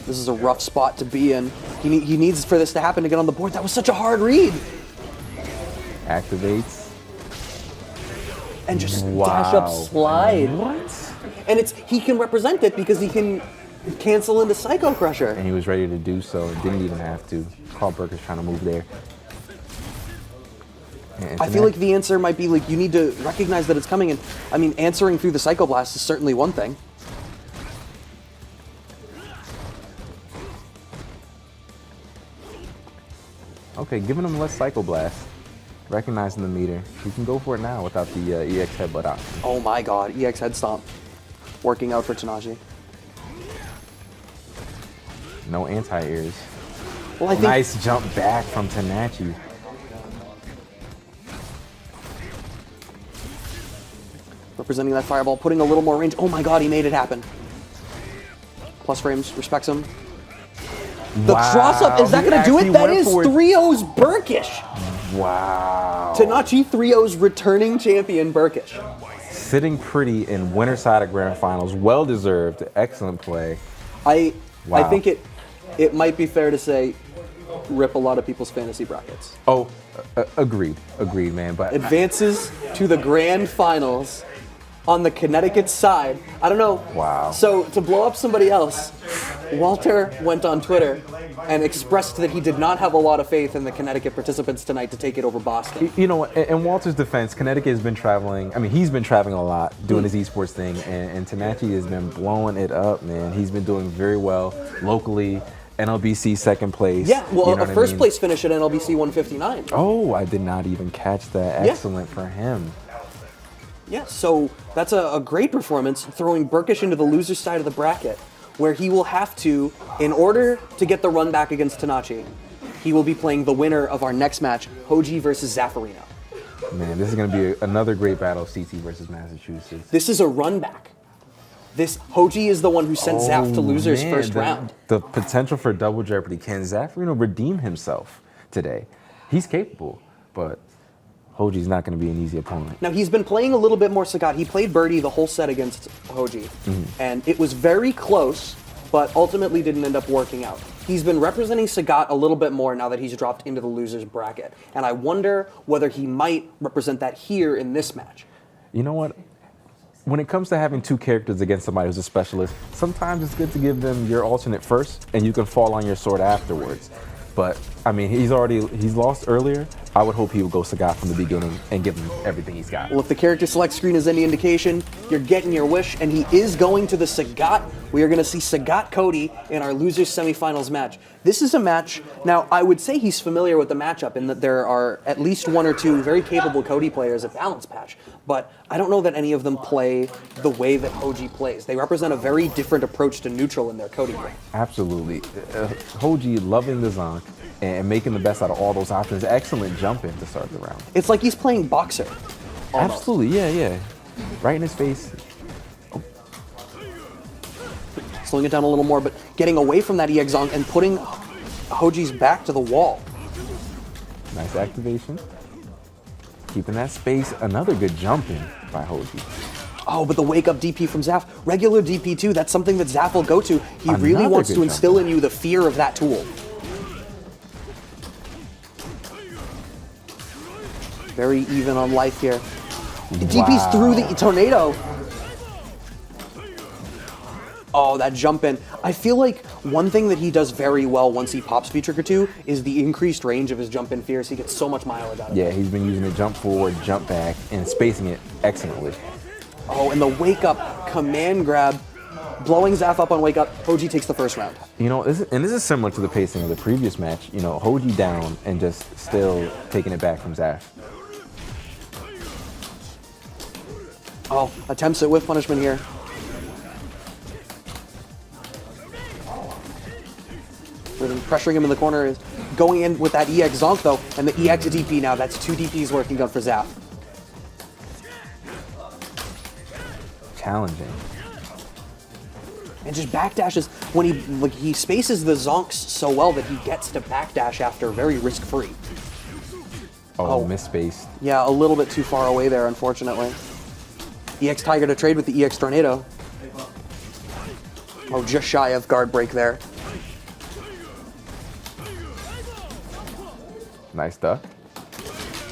Speaker 4: This is a rough spot to be in. He needs for this to happen to get on the board. That was such a hard read.
Speaker 2: Activates.
Speaker 4: And just dash up slide.
Speaker 2: What?
Speaker 4: And he can represent it because he can cancel into Psycho Crusher.
Speaker 2: And he was ready to do so. Didn't even have to. Carl Burke is trying to move there. And
Speaker 4: I feel like the answer might be like you need to recognize that it's coming. And I mean, answering through the Psycho Blast is certainly one thing.
Speaker 2: Okay, giving him less Psycho Blast. Recognizing the meter. He can go for it now without the EX headbutt option.
Speaker 4: Oh my god, EX head stomp. Working out for Tanashi.
Speaker 2: No anti-airs.
Speaker 4: Well, I think
Speaker 2: Nice jump back from Tanachi.
Speaker 4: representing that fireball, putting a little more range. Oh my god, he made it happen. Plus frames, respects him. The
Speaker 2: Wow,
Speaker 4: cross up, is that
Speaker 2: he
Speaker 4: going to do it?
Speaker 2: actually
Speaker 4: That
Speaker 2: went
Speaker 4: is
Speaker 2: for it.
Speaker 4: 3-0's Burkish.
Speaker 2: Wow.
Speaker 4: Tanachi 3-0's returning champion Burkish.
Speaker 2: Sitting pretty in winner side of grand finals. Well deserved. Excellent play.
Speaker 4: I
Speaker 2: Wow.
Speaker 4: think it might be fair to say rip a lot of people's fantasy brackets.
Speaker 2: Oh, agreed. Agreed, man. But
Speaker 4: Advances to the grand finals on the Connecticut side. I don't know.
Speaker 2: Wow.
Speaker 4: So to blow up somebody else, Walter went on Twitter and expressed that he did not have a lot of faith in the Connecticut participants tonight to take it over Boston.
Speaker 2: you know, in Walter's defense, Connecticut has been traveling. I mean, he's been traveling a lot, doing his esports thing, and Tanachi has been blowing it up, man. He's been doing very well locally. NLBC second place.
Speaker 4: Yeah, well,
Speaker 2: you know
Speaker 4: a
Speaker 2: what I
Speaker 4: first
Speaker 2: mean?
Speaker 4: place finish at NLBC 159.
Speaker 2: Oh, I did not even catch that.
Speaker 4: Yeah.
Speaker 2: Excellent for him.
Speaker 4: Yeah, so that's a great performance, throwing Burkish into the loser's side of the bracket, where he will have to, in order to get the run back against Tanachi, he will be playing the winner of our next match, Hoji versus Zaffarino.
Speaker 2: Man, this is going to be another great battle of CT versus Massachusetts.
Speaker 4: This is a run back. This Hoji is the one who sent Zaf to losers
Speaker 2: man,
Speaker 4: first
Speaker 2: the,
Speaker 4: round.
Speaker 2: The potential for double jeopardy. Can Zaffarino redeem himself today? He's capable, but Hoji's not going to be an easy opponent.
Speaker 4: Now, he's been playing a little bit more Sagat. He played Birdie the whole set against Hoji, and it was very close, but ultimately didn't end up working out. He's been representing Sagat a little bit more now that he's dropped into the loser's bracket, and I wonder whether he might represent that here in this match.
Speaker 2: You know what? When it comes to having two characters against somebody who's a specialist, sometimes it's good to give them your alternate first, and you can fall on your sword afterwards. But I mean, he's lost earlier. I would hope he would go Sagat from the beginning and give him everything he's got.
Speaker 4: Well, if the character select screen is any indication, you're getting your wish, and he is going to the Sagat. We are going to see Sagat Cody in our losers semifinals match. This is a match. Now, I would say he's familiar with the matchup in that there are at least one or two very capable Cody players at Balance Patch, but I don't know that any of them play the way that Hoji plays. They represent a very different approach to neutral in their Cody game.
Speaker 2: Absolutely. Hoji loving the Zonk and making the best out of all those options. Excellent jump in to start the round.
Speaker 4: It's like he's playing boxer. Almost.
Speaker 2: Absolutely, yeah. Right in his face.
Speaker 4: Slowing it down a little more, but getting away from that EX Zonk and putting Hoji's back to the wall.
Speaker 2: Nice activation. Keeping that space. Another good jump in by Hoji.
Speaker 4: Oh, but the wake-up DP from Zaf. Regular DP too, that's something that Zaf will go to. He really
Speaker 2: Another
Speaker 4: wants
Speaker 2: good
Speaker 4: to
Speaker 2: jump
Speaker 4: instill in you the fear of that tool. Very even on life here. DP's through the tornado. Oh, that jump in. I feel like one thing that he does very well once he pops V-Trigger 2 is the increased range of his jump in fears. He gets so much mileage out of it.
Speaker 2: Yeah, he's been using the jump forward, jump back, and spacing it excellently.
Speaker 4: Oh, and the wake up command grab, blowing Zaf up on wake up. Hoji takes the first round.
Speaker 2: You know, this is similar to the pacing of the previous match. You know, Hoji down and just still taking it back from Zaf.
Speaker 4: Oh, attempts at whiff punishment here. Pressuring him in the corner is going in with that EX Zonk though, and the EX DP now. That's 2 DPs working done for Zaf.
Speaker 2: Challenging.
Speaker 4: And just backdashes when he spaces the Zonks so well that he gets to backdash after very risk-free.
Speaker 2: Oh, misspaced.
Speaker 4: Yeah, a little bit too far away there, unfortunately. EX Tiger to trade with the EX Tornado. Oh, just shy of guard break there.
Speaker 2: Nice duck.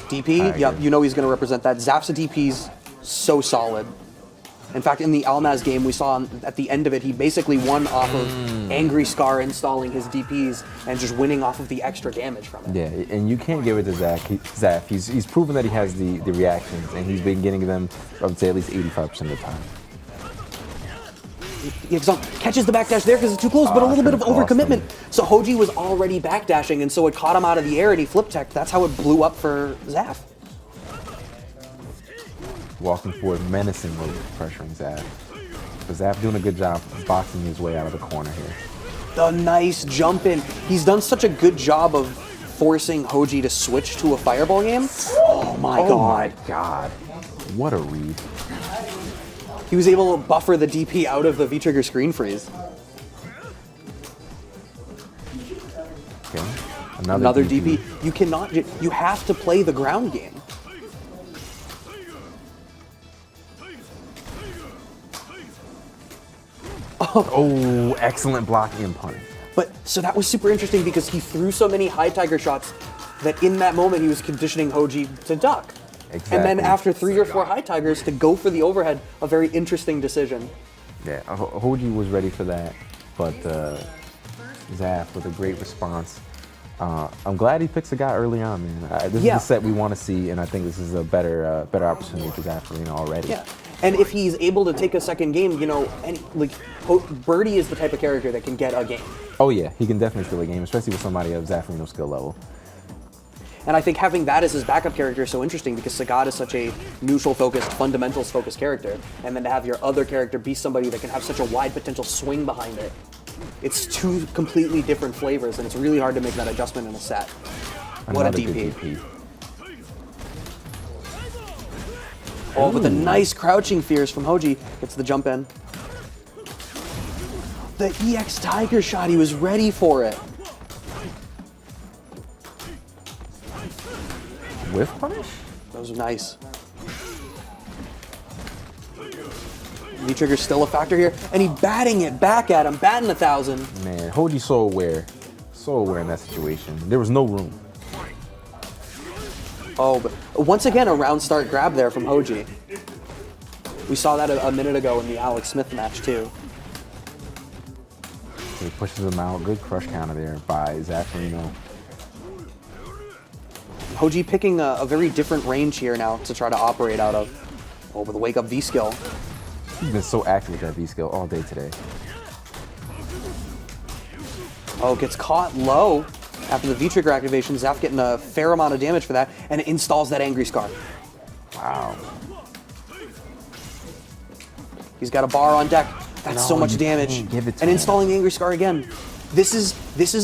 Speaker 4: DP, yep, you know he's going to represent that. Zaf's DP's so solid. In fact, in the Almaz game, we saw at the end of it, he basically won off of Angry Scar installing his DPs and just winning off of the extra damage from it.
Speaker 2: Yeah, and you can't give it to Zaf. He's proven that he has the reactions, and he's been getting them, I would say, at least 85% of the time.
Speaker 4: Catches the backdash there because it's too close, but a little bit of overcommitment. So Hoji was already backdashing, and so it caught him out of the air, and he flip tech. That's how it blew up for Zaf.
Speaker 2: Walking forward menacingly, pressuring Zaf. But Zaf doing a good job boxing his way out of the corner here.
Speaker 4: The nice jump in. He's done such a good job of forcing Hoji to switch to a fireball game. Oh my god.
Speaker 2: Oh my god. What a read.
Speaker 4: He was able to buffer the DP out of the V-Trigger screen freeze.
Speaker 2: Okay.
Speaker 4: Another DP. You cannot, you have to play the ground game.
Speaker 2: Oh, excellent blocking and punish.
Speaker 4: But, so that was super interesting because he threw so many high tiger shots that in that moment he was conditioning Hoji to duck.
Speaker 2: Exactly.
Speaker 4: And then after 3 or 4 high tigers to go for the overhead, a very interesting decision.
Speaker 2: Yeah, Hoji was ready for that, but Zaf with a great response. I'm glad he picks a guy early on, man. This is the set we want to see, and I think this is a better opportunity for Zaffarino already.
Speaker 4: Yeah, and if he's able to take a second game, you know, Birdie is the type of character that can get a game.
Speaker 2: Oh yeah, he can definitely steal a game, especially with somebody of Zaffarino's skill level.
Speaker 4: And I think having that as his backup character is so interesting because Sagat is such a neutral-focused, fundamentals-focused character, and then to have your other character be somebody that can have such a wide potential swing behind it. It's 2 completely different flavors, and it's really hard to make that adjustment in a set. What a
Speaker 2: Another good
Speaker 4: DP. Oh, but the nice crouching fears from Hoji gets the jump in. The EX Tiger shot, he was ready for it.
Speaker 2: Whiff punish?
Speaker 4: Those are nice. V-Trigger's still a factor here, and he batting it back at him, batting 1,000.
Speaker 2: Man, Hoji's so aware in that situation. There was no room.
Speaker 4: Oh, but once again, a round start grab there from Hoji. We saw that a minute ago in the Alex Smith match, too.
Speaker 2: He pushes him out. Good crush counter there by Zaffarino.
Speaker 4: Hoji picking a very different range here now to try to operate out of. Oh, with the wake up V skill.
Speaker 2: He's been so active with that V skill all day today.
Speaker 4: Oh, gets caught low after the V-Trigger activation. Zaf getting a fair amount of damage for that, and it installs that Angry Scar.
Speaker 2: Wow.
Speaker 4: He's got a bar on deck. That's so
Speaker 2: No,
Speaker 4: much
Speaker 2: you
Speaker 4: damage.
Speaker 2: can't give it to
Speaker 4: And
Speaker 2: him.
Speaker 4: installing the Angry Scar again. This is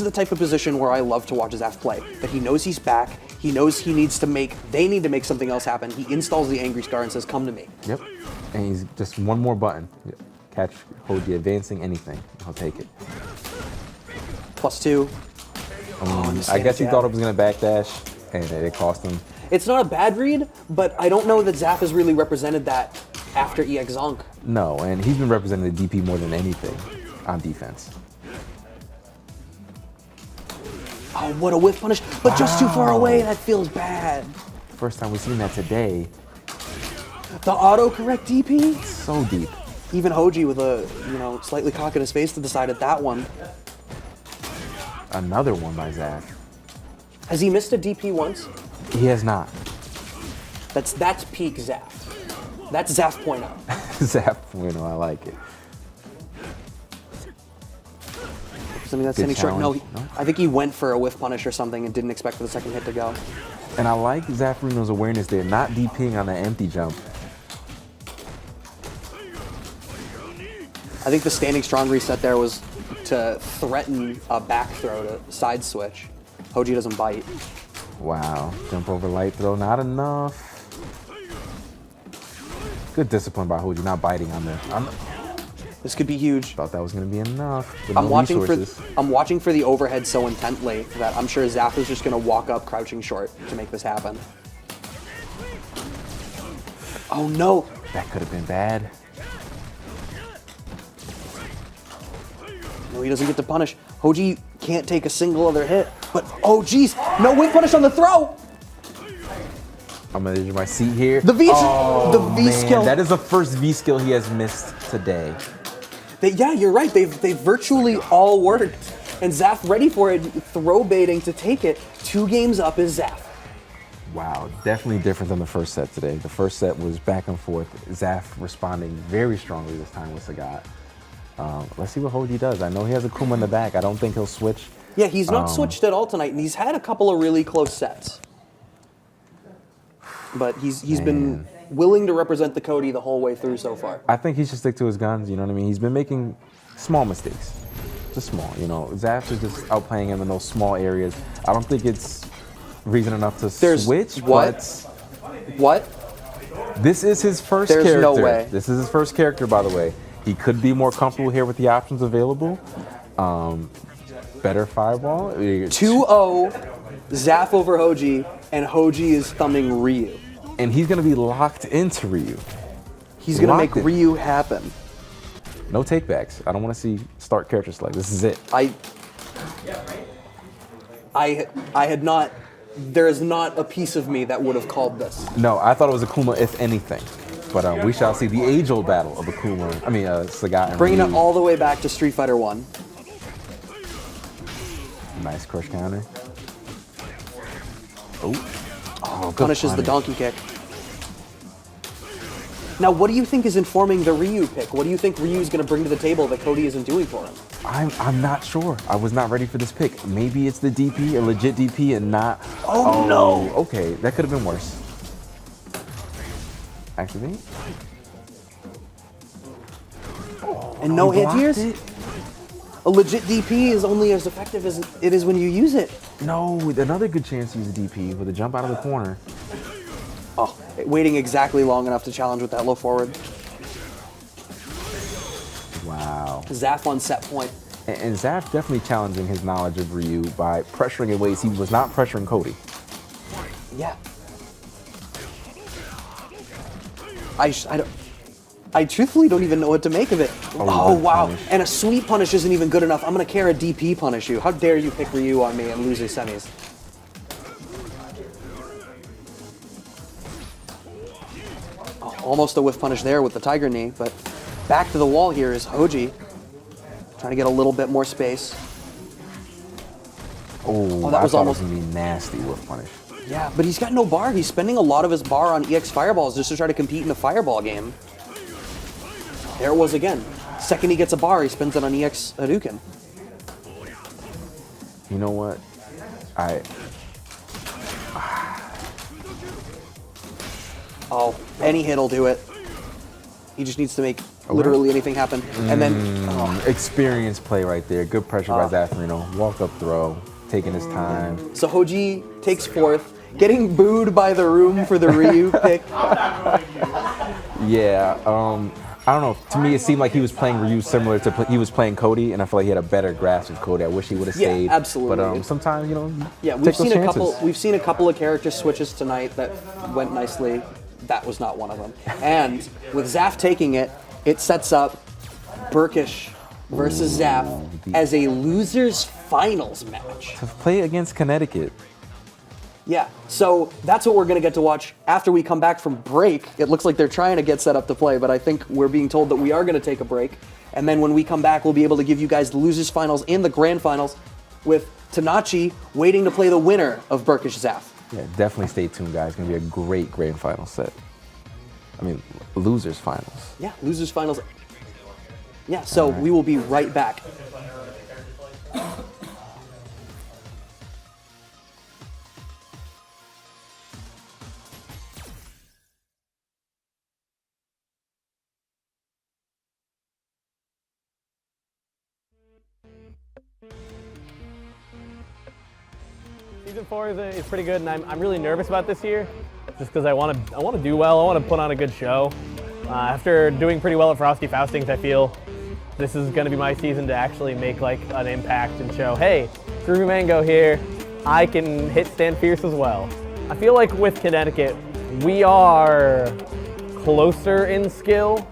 Speaker 4: the type of position where I love to watch Zaf play. That he knows he's back. He knows they need to make something else happen. He installs the Angry Scar and says, come to me.
Speaker 2: Yep. And he's just one more button. Catch Hoji advancing anything. He'll take it.
Speaker 4: +2.
Speaker 2: I guess he
Speaker 4: jab.
Speaker 2: thought it was going to backdash, and it cost him.
Speaker 4: It's not a bad read, but I don't know that Zaf has really represented that after EX Zonk.
Speaker 2: No, and he's been representing the DP more than anything on defense.
Speaker 4: Oh, what a whiff punish, but just too far away. That feels bad.
Speaker 2: First time we've seen that today.
Speaker 4: The autocorrect DP?
Speaker 2: So deep.
Speaker 4: Even Hoji with a, slightly cock in his face to the side at that one.
Speaker 2: Another one by Zaf.
Speaker 4: Has he missed a DP once?
Speaker 2: He has not.
Speaker 4: That's peak Zaf. That's Zaf point out.
Speaker 2: Zaf, I like it.
Speaker 4: Something that's
Speaker 2: Good
Speaker 4: standing short. No,
Speaker 2: challenge. No?
Speaker 4: I think he went for a whiff punish or something and didn't expect for the second hit to go.
Speaker 2: And I like Zaffarino's awareness there, not DPing on the empty jump.
Speaker 4: I think the standing strong reset there was to threaten a back throw to side switch. Hoji doesn't bite.
Speaker 2: Wow, jump over light throw, not enough. Good discipline by Hoji, not biting on the.
Speaker 4: This could be huge.
Speaker 2: Thought that was gonna be enough. But
Speaker 4: I'm
Speaker 2: no
Speaker 4: watching
Speaker 2: resources.
Speaker 4: I'm watching for the overhead so intently that I'm sure Zaf is just gonna walk up crouching short to make this happen. Oh no!
Speaker 2: That could have been bad.
Speaker 4: No, he doesn't get to punish. Hoji can't take a single other hit. But oh geez, no whiff punish on the throw!
Speaker 2: I'm gonna use my seat here.
Speaker 4: The V
Speaker 2: Man,
Speaker 4: skill.
Speaker 2: that is the first V skill he has missed today.
Speaker 4: Yeah, you're right. They've virtually all worked. And Zaf ready for it, throw baiting to take it. 2 games up is Zaf.
Speaker 2: Wow, definitely different than the first set today. The first set was back and forth. Zaf responding very strongly this time with Sagat. Let's see what Hoji does. I know he has a Kuma in the back. I don't think he'll switch.
Speaker 4: Yeah, he's not switched at all tonight, and he's had a couple of really close sets. But he's been willing to represent the Cody the whole way through so far.
Speaker 2: I think he should stick to his guns, you know what I mean? He's been making small mistakes. Just small, Zaf is just outplaying him in those small areas. I don't think it's reason enough to switch,
Speaker 4: what? What?
Speaker 2: This is his first
Speaker 4: There's
Speaker 2: character.
Speaker 4: no way.
Speaker 2: This is his first character, by the way. He could be more comfortable here with the options available. Better fireball.
Speaker 4: 2-0, Zaf over Hoji, and Hoji is thumbing Ryu.
Speaker 2: And he's going to be locked into Ryu.
Speaker 4: He's going to
Speaker 2: Locked
Speaker 4: make
Speaker 2: in.
Speaker 4: Ryu happen.
Speaker 2: No takebacks. I don't want to see start character select. This is it.
Speaker 4: I had not. There is not a piece of me that would have called this.
Speaker 2: No, I thought it was Akuma, if anything. But we shall see the age-old battle of Sagat and
Speaker 4: Bringing
Speaker 2: Ryu.
Speaker 4: it all the way back to Street Fighter 1.
Speaker 2: Nice crush counter. Oh, good
Speaker 4: Punishes the
Speaker 2: punish.
Speaker 4: donkey kick. Now, what do you think is informing the Ryu pick? What do you think Ryu's going to bring to the table that Cody isn't doing for him?
Speaker 2: I'm not sure. I was not ready for this pick. Maybe it's the DP, a legit DP, and not.
Speaker 4: Oh, no!
Speaker 2: Okay, that could have been worse. Activate.
Speaker 4: And no
Speaker 2: He blocked
Speaker 4: anti-airs?
Speaker 2: it?
Speaker 4: A legit DP is only as effective as it is when you use it.
Speaker 2: No, another good chance to use a DP with a jump out of the corner.
Speaker 4: Oh, waiting exactly long enough to challenge with that low forward.
Speaker 2: Wow.
Speaker 4: Zaf on set point.
Speaker 2: And Zaf definitely challenging his knowledge of Ryu by pressuring in ways he was not pressuring Cody.
Speaker 4: Yeah. I truthfully don't even know what to make of it. Oh,
Speaker 2: good
Speaker 4: wow.
Speaker 2: punish.
Speaker 4: And a sweet punish isn't even good enough. I'm going to care a DP punish you. How dare you pick Ryu on me and lose your semis? Oh, almost a whiff punish there with the tiger knee, but back to the wall here is Hoji. Trying to get a little bit more space.
Speaker 2: Oh,
Speaker 4: that
Speaker 2: I
Speaker 4: was
Speaker 2: thought
Speaker 4: almost-
Speaker 2: it was going to be nasty with punish.
Speaker 4: Yeah, but he's got no bar. He's spending a lot of his bar on EX Fireballs just to try to compete in the Fireball game. There it was again. Second he gets a bar, he spends it on EX Hadouken.
Speaker 2: You know what?
Speaker 4: Oh, any hit will do it. He just needs to make literally anything happen. And then,
Speaker 2: Experience play right there. Good pressure by Zaffarino. Walk up throw. Taking his time.
Speaker 4: so Hoji takes fourth, getting booed by the room for the Ryu pick.
Speaker 2: Yeah, I don't know. To me, it seemed like he was playing Ryu similar to he was playing Cody, and I feel like he had a better grasp of Cody. I wish he would have
Speaker 4: Yeah,
Speaker 2: stayed.
Speaker 4: absolutely.
Speaker 2: But sometimes,
Speaker 4: Yeah,
Speaker 2: take those chances.
Speaker 4: We've seen a couple of character switches tonight that went nicely. That was not one of them. And with Zaf taking it, it sets up Burkish versus Zaf as a losers finals match.
Speaker 2: To play against Connecticut.
Speaker 4: Yeah, so that's what we're going to get to watch after we come back from break. It looks like they're trying to get set up to play, but I think we're being told that we are going to take a break. And then when we come back, we'll be able to give you guys the losers finals and the grand finals with Tanachi waiting to play the winner of Burkish Zaf.
Speaker 2: Yeah, definitely stay tuned, guys. It's going to be a great grand final set. I mean, losers finals.
Speaker 4: Yeah, losers finals. Yeah, so we will be right back.
Speaker 5: Season 4 is pretty good, and I'm really nervous about this year, just because I want to do well. I want to put on a good show. After doing pretty well at Frosty Faustings, I feel this is going to be my season to actually make like an impact and show, hey, Groovy Mango here, I can hit Stand Fierce as well. I feel like with Connecticut, we are closer in skill,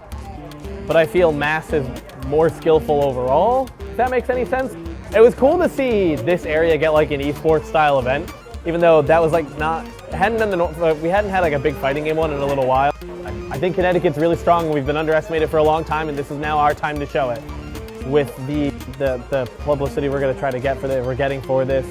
Speaker 5: but I feel Mass is more skillful overall, if that makes any sense. It was cool to see this area get like an esports style event, even though that was like we hadn't had like a big fighting game one in a little while. I think Connecticut's really strong. We've been underestimated for a long time, and this is now our time to show it. With the publicity we're going to try to get we're getting for this,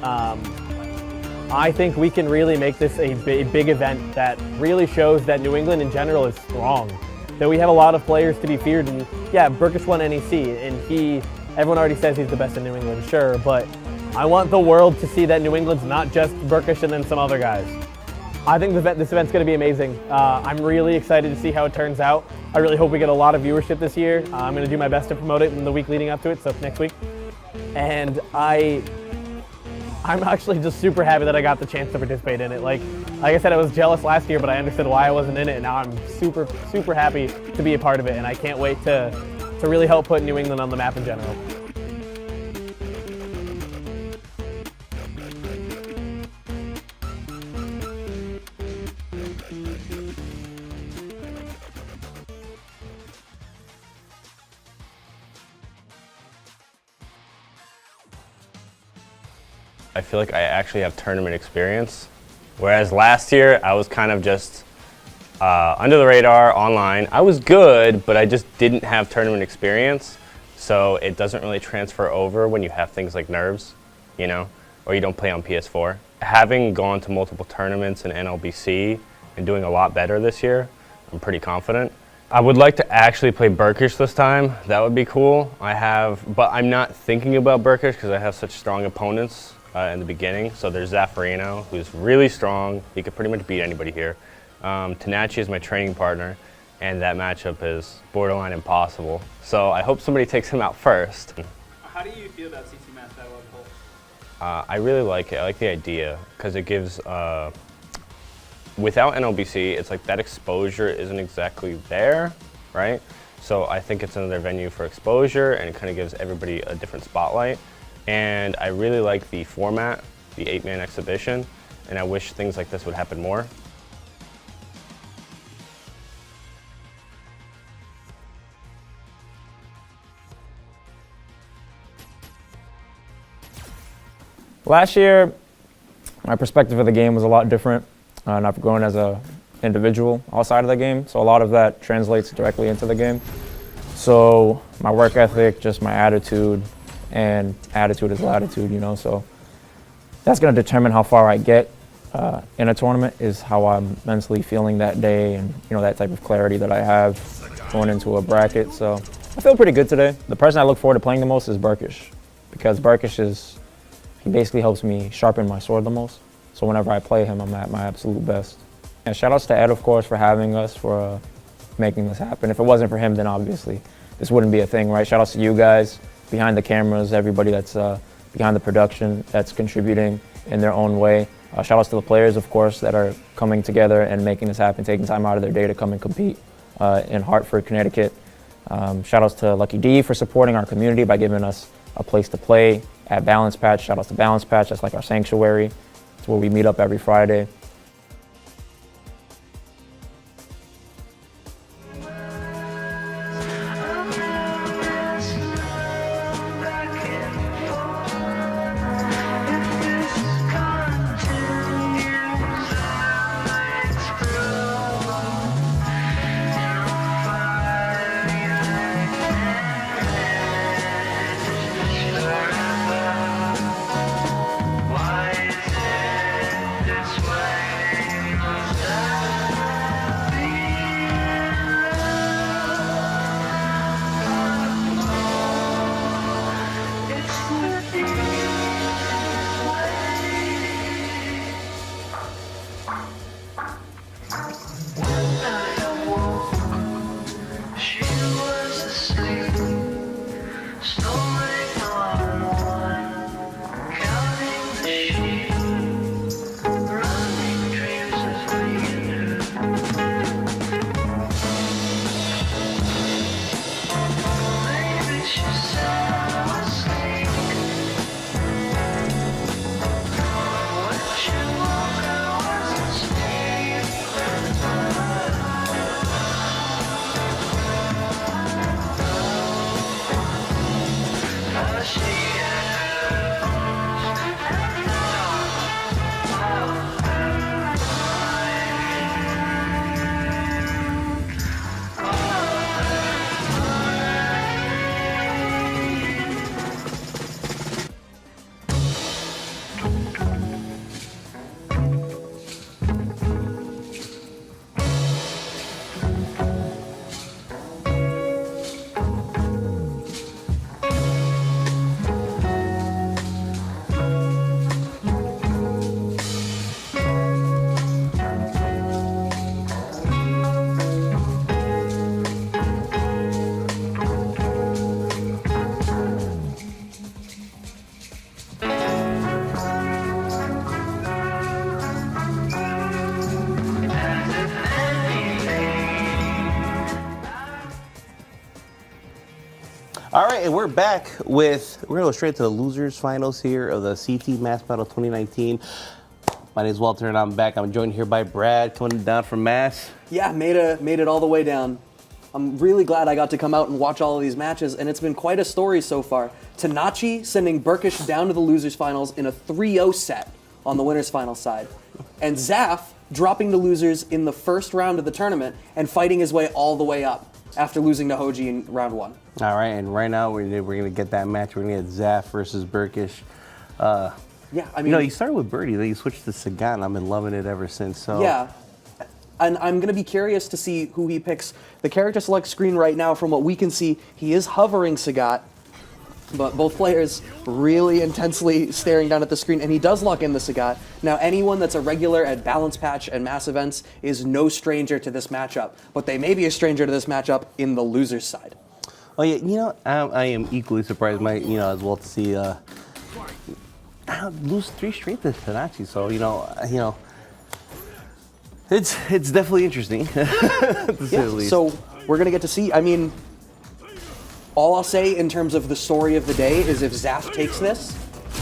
Speaker 5: I think we can really make this a big event that really shows that New England in general is strong. That we have a lot of players to be feared, and yeah, Burkish won NEC, and everyone already says he's the best in New England, sure, but I want the world to see that New England's not just Burkish and then some other guys. I think this event's going to be amazing. I'm really excited to see how it turns out. I really hope we get a lot of viewership this year. I'm going to do my best to promote it in the week leading up to it, so next week. And I'm actually just super happy that I got the chance to participate in it. Like I said, I was jealous last year, but I understood why I wasn't in it, and now I'm super, super happy to be a part of it, and I can't wait to really help put New England on the map in general.
Speaker 6: I feel like I actually have tournament experience, whereas last year I was kind of just under the radar online. I was good, but I just didn't have tournament experience, so it doesn't really transfer over when you have things like nerves, you know, or you don't play on PS4. Having gone to multiple tournaments in NLBC and doing a lot better this year, I'm pretty confident. I would like to actually play Burkish this time. That would be cool. But I'm not thinking about Burkish because I have such strong opponents in the beginning. So there's Zaffarino, who's really strong. He could pretty much beat anybody here. Tanachi is my training partner, and that matchup is borderline impossible. So I hope somebody takes him out first.
Speaker 5: How do you feel about CT Mass Battle of Pulse?
Speaker 6: I really like it. I like the idea because it gives, without NLBC, it's like that exposure isn't exactly there, right? So I think it's another venue for exposure, and it kind of gives everybody a different spotlight. And I really like the format, the 8-man exhibition, and I wish things like this would happen more.
Speaker 7: Last year, my perspective of the game was a lot different, and I've grown as an individual outside of the game, so a lot of that translates directly into the game. So my work ethic, just my attitude, and attitude is latitude, you know, so that's going to determine how far I get in a tournament, is how I'm mentally feeling that day, and you know, that type of clarity that I have going into a bracket. So I feel pretty good today. The person I look forward to playing the most is Burkish, because Burkish he basically helps me sharpen my sword the most. So whenever I play him, I'm at my absolute best. And shout outs to Ed, of course, for having us, for making this happen. If it wasn't for him, then obviously this wouldn't be a thing, right? Shout outs to you guys behind the cameras, everybody that's behind the production that's contributing in their own way. Shout outs to the players, of course, that are coming together and making this happen, taking time out of their day to come and compete in Hartford, Connecticut. Shout outs to Lucky D for supporting our community by giving us a place to play at Balance Patch. Shout outs to Balance Patch, that's like our sanctuary. It's where we meet up every Friday.
Speaker 3: Back and forth. If this continue
Speaker 1: All right, and we're back we're gonna go straight to the losers finals here of the CT Mass Battle 2019. My name is Walter, and I'm back. I'm joined here by Brad, coming down from Mass.
Speaker 4: Yeah, made it all the way down. I'm really glad I got to come out and watch all of these matches, and it's been quite a story so far. Tanachi sending Burkish down to the losers finals in a 3-0 set on the winners finals side, and Zaf dropping to losers in the first round of the tournament and fighting his way all the way up after losing to Hoji in round 1.
Speaker 1: All right, and right now we're gonna get that match. We're gonna get Zaf versus Burkish.
Speaker 4: Yeah, I mean,
Speaker 1: You know, you started with Birdie, then you switched to Sagat, and I've been loving it ever since. So
Speaker 4: yeah. And I'm going to be curious to see who he picks. The character select screen right now, from what we can see, he is hovering Sagat, but both players really intensely staring down at the screen, and he does lock in the Sagat. Now, anyone that's a regular at Balance Patch and Mass Events is no stranger to this matchup, but they may be a stranger to this matchup in the loser's side.
Speaker 1: Oh yeah, you know, I am equally surprised, as well to see lose 3 straight to Tanachi. So it's definitely interesting. To say the least.
Speaker 4: So we're gonna get to see. I mean, all I'll say in terms of the story of the day is if Zaf takes this,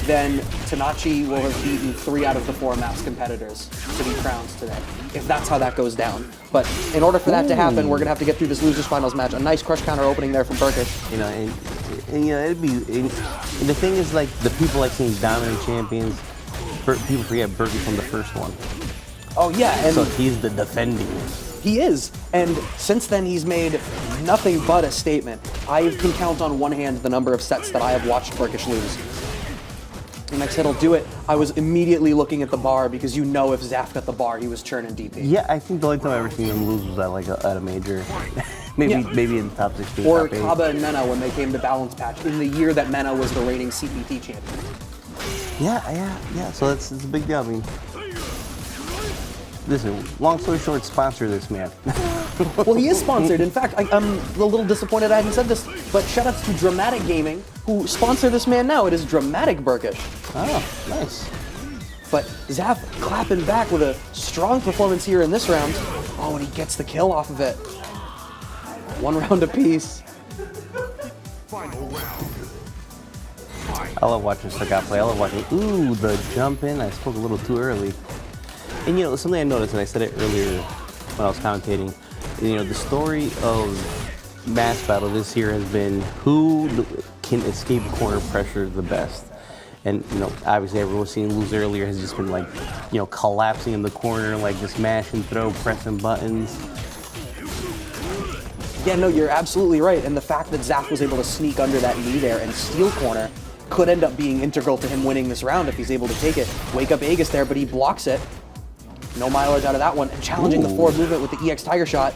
Speaker 4: then Tanachi will have beaten 3 out of the 4 Mass competitors to be crowned today. If that's how that goes down. But in order for that to happen, we're gonna have to get through this losers finals match. A nice crush counter opening there from Burkish.
Speaker 1: It'd be. And the thing is, like, the people like seeing dominant champions, people forget Burkish from the first one.
Speaker 4: Oh yeah, and
Speaker 1: So he's the defending.
Speaker 4: he is. And since then, he's made nothing but a statement. I can count on one hand the number of sets that I have watched Burkish lose. The next hit will do it. I was immediately looking at the bar because if Zaf got the bar, he was churning DP.
Speaker 1: Yeah, I think the only time I've ever seen him lose was at a major. maybe in the top 16.
Speaker 4: Or
Speaker 1: top 8.
Speaker 4: Kaba and Mena when they came to Balance Patch in the year that Mena was the reigning CPT champion.
Speaker 1: Yeah. So it's a big deal. I mean, listen, long story short, sponsor this man.
Speaker 4: Well, he is sponsored. In fact, I'm a little disappointed I hadn't said this, but shout outs to Dramatic Gaming, who sponsor this man now. It is Dramatic Burkish.
Speaker 1: Oh, nice.
Speaker 4: But Zaf clapping back with a strong performance here in this round. Oh, and he gets the kill off of it. 1 round apiece.
Speaker 1: I love watching Sagat play. I love watching. Ooh, the jump in. I spoke a little too early. And something I noticed, and I said it earlier when I was commentating. The story of Mass Battle this year has been who can escape corner pressure the best. And obviously everyone seen lose earlier has just been like, collapsing in the corner, like just mash and throw, pressing buttons.
Speaker 4: Yeah, no, you're absolutely right. And the fact that Zaf was able to sneak under that knee there and steal corner could end up being integral to him winning this round if he's able to take it. Wake up Aegis there, but he blocks it. No mileage out of that one. And challenging the forward movement with the EX Tiger Shot.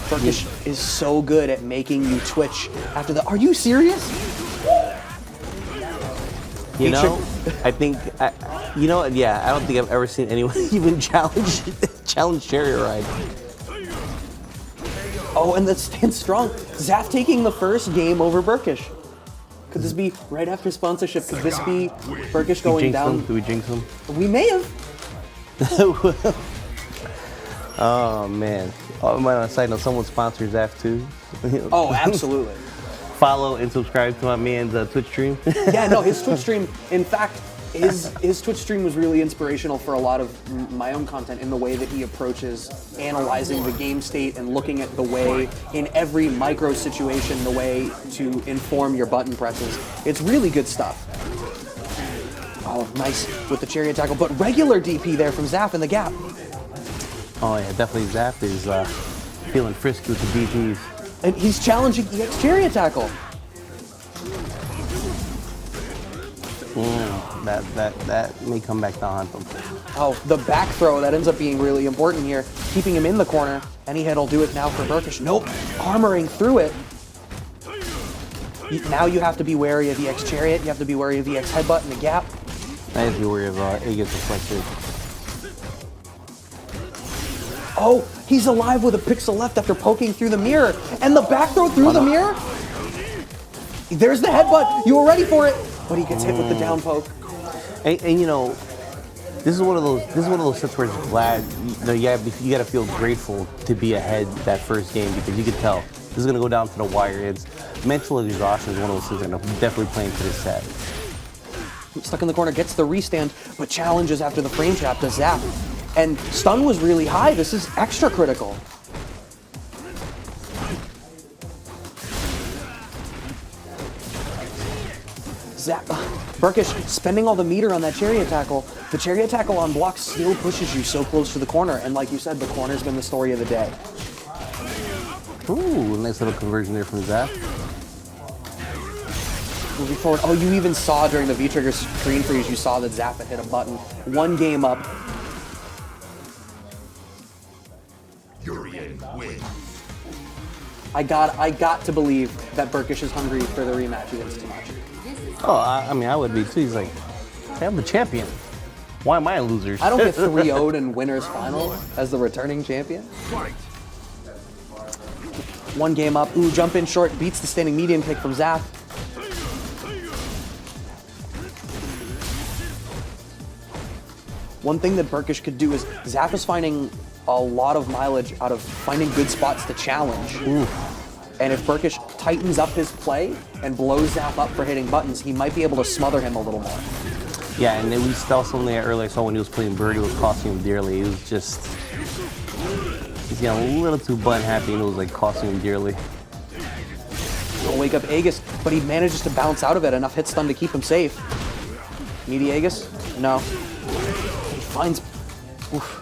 Speaker 4: Burkish is so good at making you twitch after the... Are you serious?
Speaker 1: I think, I don't think I've ever seen anyone even challenge Chariot Ride.
Speaker 4: Oh, and that stands strong. Zaf taking the first game over Burkish. Could this be right after sponsorship? Could this be Burkish going down?
Speaker 1: Do we jinx him?
Speaker 4: We may have.
Speaker 1: Oh, man. On a side note, someone sponsors Zaf too.
Speaker 4: Oh, absolutely.
Speaker 1: Follow and subscribe to my man's Twitch stream.
Speaker 4: Yeah, no, his Twitch stream, in fact, his Twitch stream was really inspirational for a lot of my own content in the way that he approaches analyzing the game state and looking at the way, in every micro situation, the way to inform your button presses. It's really good stuff. Oh, nice with the chariot tackle, but regular DP there from Zaf in the gap.
Speaker 1: Oh yeah, definitely Zaf is feeling frisky with the DPs.
Speaker 4: And he's challenging EX chariot tackle.
Speaker 1: That may come back to haunt him.
Speaker 4: Oh, the back throw, that ends up being really important here. Keeping him in the corner. Any hit will do it now for Burkish. Nope, armoring through it. Now you have to be wary of EX Chariot. You have to be wary of EX Headbutt in the gap.
Speaker 1: I have to be wary of Aegis Deflector.
Speaker 4: Oh, he's alive with a pixel left after poking through the mirror. And the back throw through the mirror? There's the headbutt. You were ready for it. But he gets hit with the down poke.
Speaker 1: And this This is one of those sets where it's glad. You gotta feel grateful to be ahead that first game because you could tell this is gonna go down to the wire. It's mental exhaustion is one of those things that I'm definitely playing to this set.
Speaker 4: Stuck in the corner, gets the restand, but challenges after the frame trap to Zap. And stun was really high. This is extra critical. Zap, Burkish spending all the meter on that chariot tackle. The chariot tackle on block still pushes you so close to the corner. And like you said, the corner's been the story of the day.
Speaker 1: Ooh, nice little conversion there from Zap.
Speaker 4: Moving forward, oh, you even saw during the V-Trigger screen freeze, you saw that Zap had hit a button. One game up. I got to believe that Burkish is hungry for the rematch against Tamachi.
Speaker 1: Oh, I mean, I would be too. He's like, hey, I'm the champion. Why am I a loser?
Speaker 4: I don't get 3-0'd in winners final as the returning champion. One game up. Ooh, jump in short, beats the standing medium kick from Zap. One thing that Burkish could do is Zap is finding a lot of mileage out of finding good spots to challenge.
Speaker 1: Ooh.
Speaker 4: And if Burkish tightens up his play and blows Zap up for hitting buttons, he might be able to smother him a little more.
Speaker 1: Yeah, and then we saw something that earlier. I saw when he was playing Birdie, it was costing him dearly. He was just, he's getting a little too button happy, and it was like costing him dearly.
Speaker 4: He'll wake up Aegis, but he manages to bounce out of it. Enough hit stun to keep him safe. Meaty Aegis? No. He finds. Oof.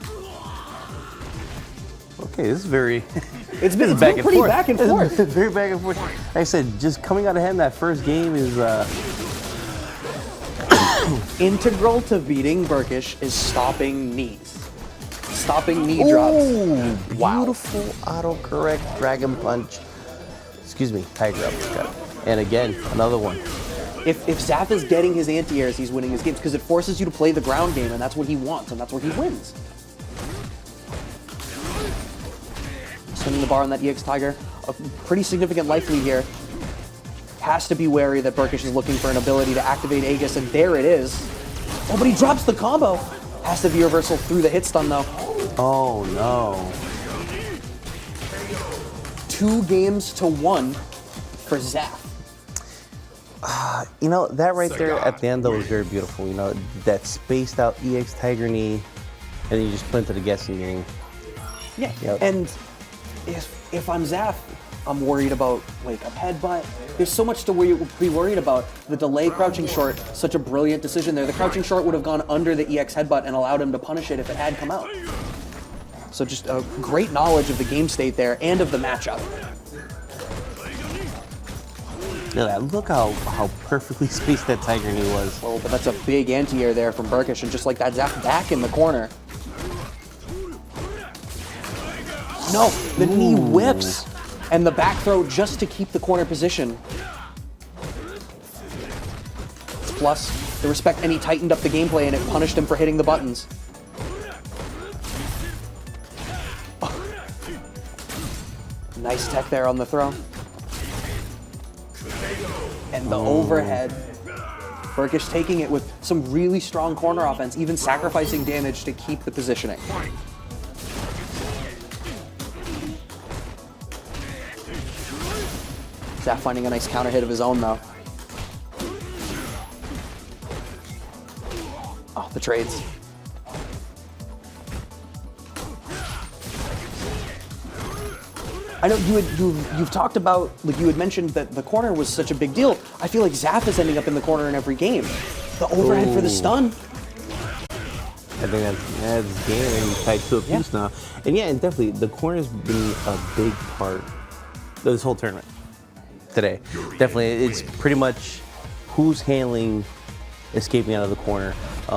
Speaker 1: Okay, this is very.
Speaker 4: It's been
Speaker 1: back and
Speaker 4: pretty
Speaker 1: forth.
Speaker 4: back and forth.
Speaker 1: It's very back and forth. Like I said, just coming out ahead in that first game is.
Speaker 4: Integral to beating Burkish is stopping knees. Stopping knee drops.
Speaker 1: Ooh,
Speaker 4: Wow.
Speaker 1: beautiful autocorrect dragon punch. Excuse me, tiger uppercut. And again, another one.
Speaker 4: If Zap is getting his anti-airs, he's winning his games because it forces you to play the ground game, and that's what he wants, and that's where he wins. Spinning the bar on that EX Tiger. A pretty significant life lead here. Has to be wary that Burkish is looking for an ability to activate Aegis, and there it is. Oh, but he drops the combo. Has to be reversal through the hit stun, though.
Speaker 1: Oh no.
Speaker 4: 2-1 for Zap.
Speaker 1: You know, that right there at the end, though, was very beautiful. You know, that spaced out EX Tiger knee, and then you just put into the guessing game.
Speaker 4: Yeah,
Speaker 1: Yep.
Speaker 4: and if I'm Zaf, I'm worried about wake up headbutt. There's so much to be worried about. The delay crouching short, such a brilliant decision there. The crouching short would have gone under the EX headbutt and allowed him to punish it if it had come out. So just a great knowledge of the game state there and of the matchup.
Speaker 1: Look at that. Look how perfectly spaced that Tiger knee was.
Speaker 4: Oh, but that's a big anti-air there from Burkish, and just like that, Zaf back in the corner. No, the knee whips, and the back throw just to keep the corner position. Plus, the respect, and he tightened up the gameplay, and it punished him for hitting the buttons. Oh. Nice tech there on the throw. And the overhead. Burkish taking it with some really strong corner offense, even sacrificing damage to keep the positioning. Zaf finding a nice counter hit of his own, though. Oh, the trades. I know you've talked about, like you had mentioned that the corner was such a big deal. I feel like Zaf is ending up in the corner in every game. The overhead for the stun.
Speaker 1: I think that's game tied to a piece now. And yeah, and definitely, the corner's been a big part of this whole tournament today. Definitely, it's pretty much who's handling escaping out of the corner.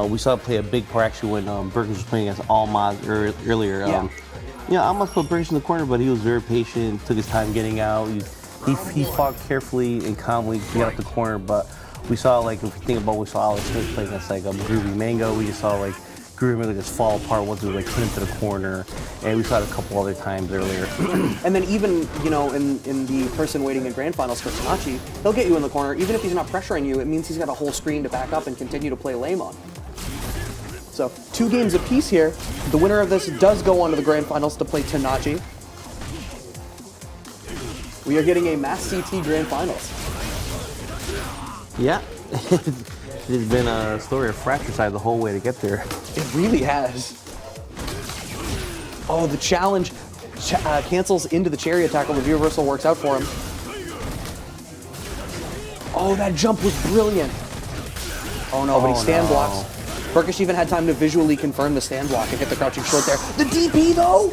Speaker 1: We saw it play a big part actually when Burkish was playing against Almaz earlier. Yeah, Almaz put Burkish in the corner, but he was very patient, took his time getting out. He fought carefully and calmly to get out the corner, but we saw, like, if we think about what we saw Alex Smith playing against, like, Groovy Mango, we just saw, like, Groovy Mango just fall apart once it was, like, put into the corner, and we saw it a couple other times earlier.
Speaker 4: And then even, you know, in the person waiting in grand finals for Tamachi, he'll get you in the corner. Even if he's not pressuring you, it means he's got a whole screen to back up and continue to play lame on. So 2 games apiece here. The winner of this does go on to the grand finals to play Tanachi. We are getting a Mass CT grand finals.
Speaker 1: Yeah. It's been a story of fratricide the whole way to get there.
Speaker 4: It really has. Oh, the challenge cancels into the chariot tackle. The reversal works out for him. Oh, that jump was brilliant. Oh no, but he stand blocks. Burkish even had time to visually confirm the stand block and hit the crouching short there. The DP though!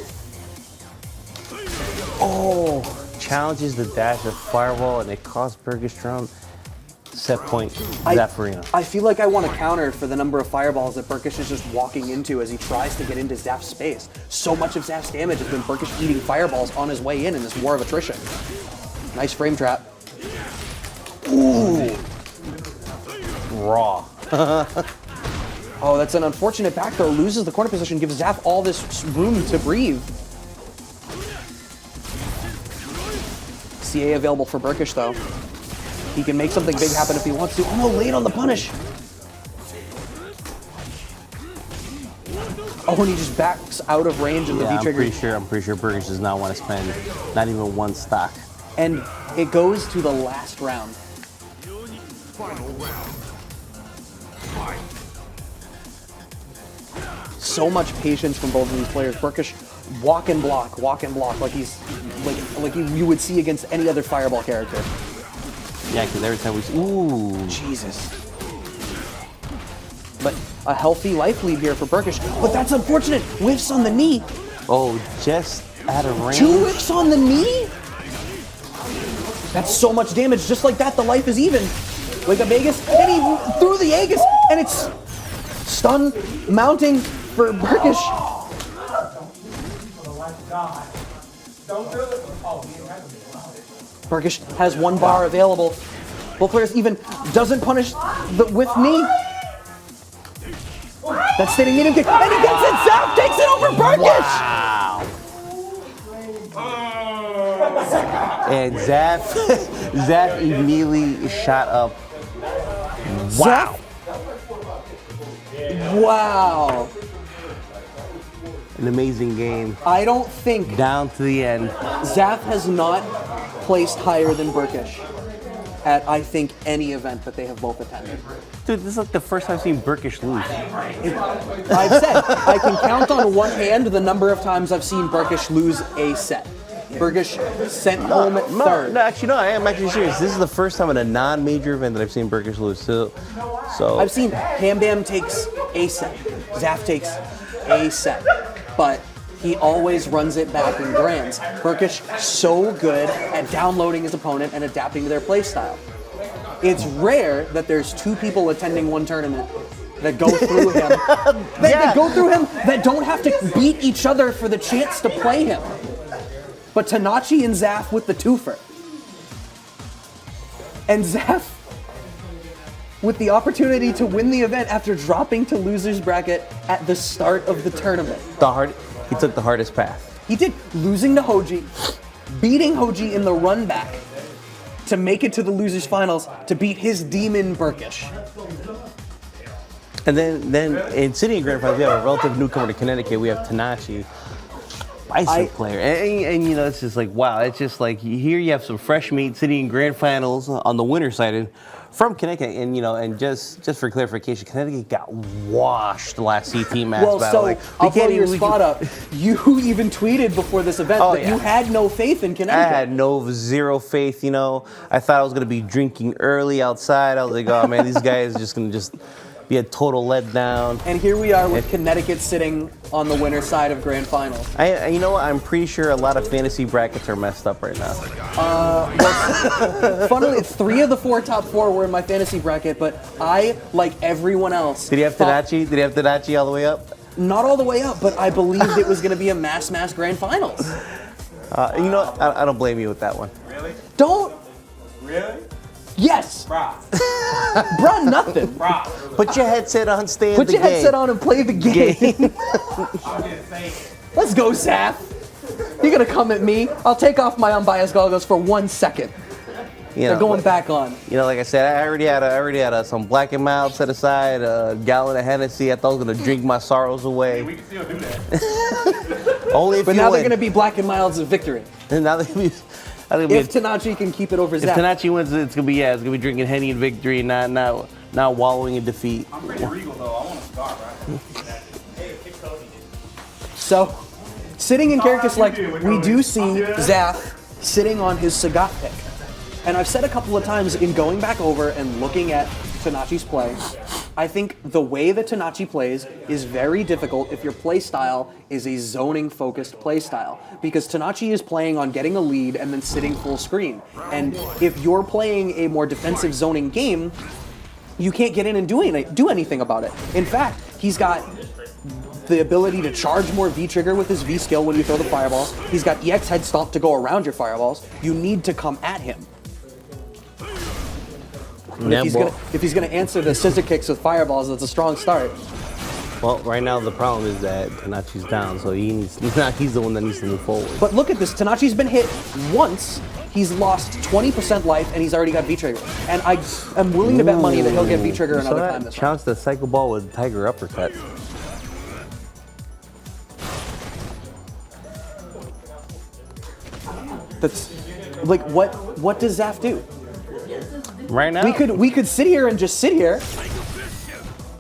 Speaker 4: Oh,
Speaker 1: Challenges the dash of Fireball, and it costs Burkish Drum set point Zaffarino.
Speaker 4: I feel like I want to counter for the number of fireballs that Burkish is just walking into as he tries to get into Zaph's space. So much of Zaph's damage has been Burkish eating fireballs on his way in this war of attrition. Nice frame trap. Ooh.
Speaker 1: Raw.
Speaker 4: Oh, that's an unfortunate back throw. Loses the corner position, gives Zaph all this room to breathe. CA available for Burkish though. He can make something big happen if he wants to. Oh no, late on the punish. Oh, and he just backs out of range and the
Speaker 1: Yeah,
Speaker 4: V-trigger.
Speaker 1: I'm pretty sure Burkish does not want to spend not even 1 stock.
Speaker 4: And it goes to the last round. So much patience from both of these players. Burkish walk and block like he's like you would see against any other Fireball character.
Speaker 1: Yeah, because every time we see, ooh.
Speaker 4: Jesus. But a healthy life lead here for Burkish. But that's unfortunate. Whiffs on the knee.
Speaker 1: Oh, just out of range.
Speaker 4: 2 whiffs on the knee? That's so much damage. Just like that, the life is even. Like a Vegas, and he threw the Aegis, and it's stun mounting for Burkish. Burkish has 1 bar available. Both players even doesn't punish the whiff knee. That's standing medium kick, and he gets it. Zaph takes it over Burkish.
Speaker 1: And Zaph immediately shot up. Wow.
Speaker 4: Wow.
Speaker 1: An amazing game.
Speaker 4: I don't think
Speaker 1: Down to the end.
Speaker 4: Zaph has not placed higher than Burkish at, I think, any event that they have both attended.
Speaker 1: Dude, this is like the first time I've seen Burkish lose.
Speaker 4: I've said, I can count on one hand the number of times I've seen Burkish lose a set. Burkish sent home at third.
Speaker 1: No, actually, no, I am actually serious. This is the first time in a non-major event that I've seen Burkish lose. So
Speaker 4: I've seen Ham Bam takes a set, Zaph takes a set, but he always runs it back in grands. Burkish so good at downloading his opponent and adapting to their playstyle. It's rare that there's 2 people attending one tournament that go through him, that go through him that don't have to beat each other for the chance to play him. But Tanachi and Zaph with the twofer. And Zaph with the opportunity to win the event after dropping to loser's bracket at the start of the tournament.
Speaker 1: he took the hardest path.
Speaker 4: He did, losing to Hoji, beating Hoji in the run back to make it to the losers finals to beat his demon Burkish.
Speaker 1: And then in City and Grand Finals, we have a relative newcomer to Connecticut. We have Tanachi, bicep player, and you know, it's just like wow. It's just like here you have some fresh meat. City and Grand Finals on the winner side from Connecticut, and you know, and just for clarification, Connecticut got washed last CT match
Speaker 4: Well,
Speaker 1: battle.
Speaker 4: so
Speaker 1: Like,
Speaker 4: I'll pull your spot up. You even tweeted before this event that
Speaker 1: yeah.
Speaker 4: you had no faith in
Speaker 1: I
Speaker 4: Connecticut.
Speaker 1: had zero faith, you know. I thought I was gonna be drinking early outside. I was like, oh man, these guys are just gonna be a total letdown.
Speaker 4: And here we are with Connecticut sitting on the winner side of Grand Finals.
Speaker 1: You know what? I'm pretty sure a lot of fantasy brackets are messed up right now.
Speaker 4: Funnily, 3 of the 4 top 4 were in my fantasy bracket, but I, like everyone else,
Speaker 1: Did he have
Speaker 4: thought-
Speaker 1: Tanachi? Did he have Tanachi all the way up?
Speaker 4: Not all the way up, but I believed it was going to be a mass Grand Finals.
Speaker 1: You know what? I don't blame you with that one.
Speaker 4: Don't.
Speaker 8: Really?
Speaker 4: Yes. Bruh, nothing.
Speaker 1: Put your headset on, stay in
Speaker 4: Put
Speaker 1: the
Speaker 4: your
Speaker 1: game.
Speaker 4: headset on and play the game. Let's go, Zaph. You're going to come at me. I'll take off my unbiased goggles for 1 second.
Speaker 1: You
Speaker 4: They're
Speaker 1: know,
Speaker 4: going back on.
Speaker 1: You know, like I said, I already had some Black and Mild set aside, a gallon of Hennessy. I thought I was gonna drink my sorrows away.
Speaker 5: We can still do that.
Speaker 1: Only if
Speaker 4: But
Speaker 1: you
Speaker 4: now
Speaker 1: win.
Speaker 4: they're going to be Black and Mild's victory.
Speaker 1: And now they're gonna be. I think
Speaker 4: If Tanachi can keep it over
Speaker 1: if
Speaker 4: Zaf.
Speaker 1: Tanachi wins, it's gonna be drinking Henny in victory, not wallowing in defeat.
Speaker 5: I'm pretty regal though. I want to start, right?
Speaker 4: So, sitting in character select, we do see Zaf sitting on his Sagat pick. And I've said a couple of times in going back over and looking at Tanachi's play, I think the way that Tanachi plays is very difficult if your play style is a zoning focused play style. Because Tanachi is playing on getting a lead and then sitting full screen. And if you're playing a more defensive zoning game, you can't get in and do anything about it. In fact, he's got the ability to charge more V-trigger with his V-skill when you throw the fireballs. He's got EX head stomp to go around your fireballs. You need to come at him. But
Speaker 1: Yeah,
Speaker 4: if he's gonna answer the scissor kicks with fireballs, that's a strong start.
Speaker 1: well, right now the problem is that Tanachi's down, so he's the one that needs to move forward.
Speaker 4: But look at this, Tanachi's been hit once, he's lost 20% life, and he's already got V-trigger. And I am willing to bet money that he'll get V-trigger
Speaker 1: So
Speaker 4: another
Speaker 1: that
Speaker 4: time this round.
Speaker 1: challenge the cycle ball with Tiger uppercut.
Speaker 4: That's like what does Zaf do?
Speaker 1: Right now,
Speaker 4: We could sit here and just sit here.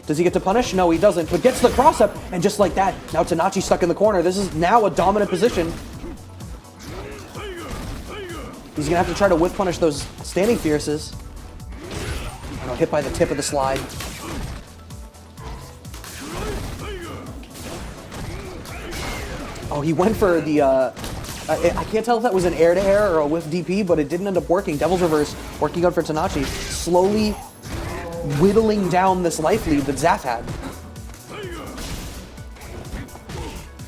Speaker 4: Does he get to punish? No, he doesn't. But gets the cross up, and just like that, now Tanachi's stuck in the corner. This is now a dominant position. He's gonna have to try to whip punish those standing fierces. Oh, hit by the tip of the slide. Oh, he went for the. I can't tell if that was an air-to-air or a whiff DP, but it didn't end up working. Devil's Reverse working out for Tanachi, slowly whittling down this life lead that Zaf had.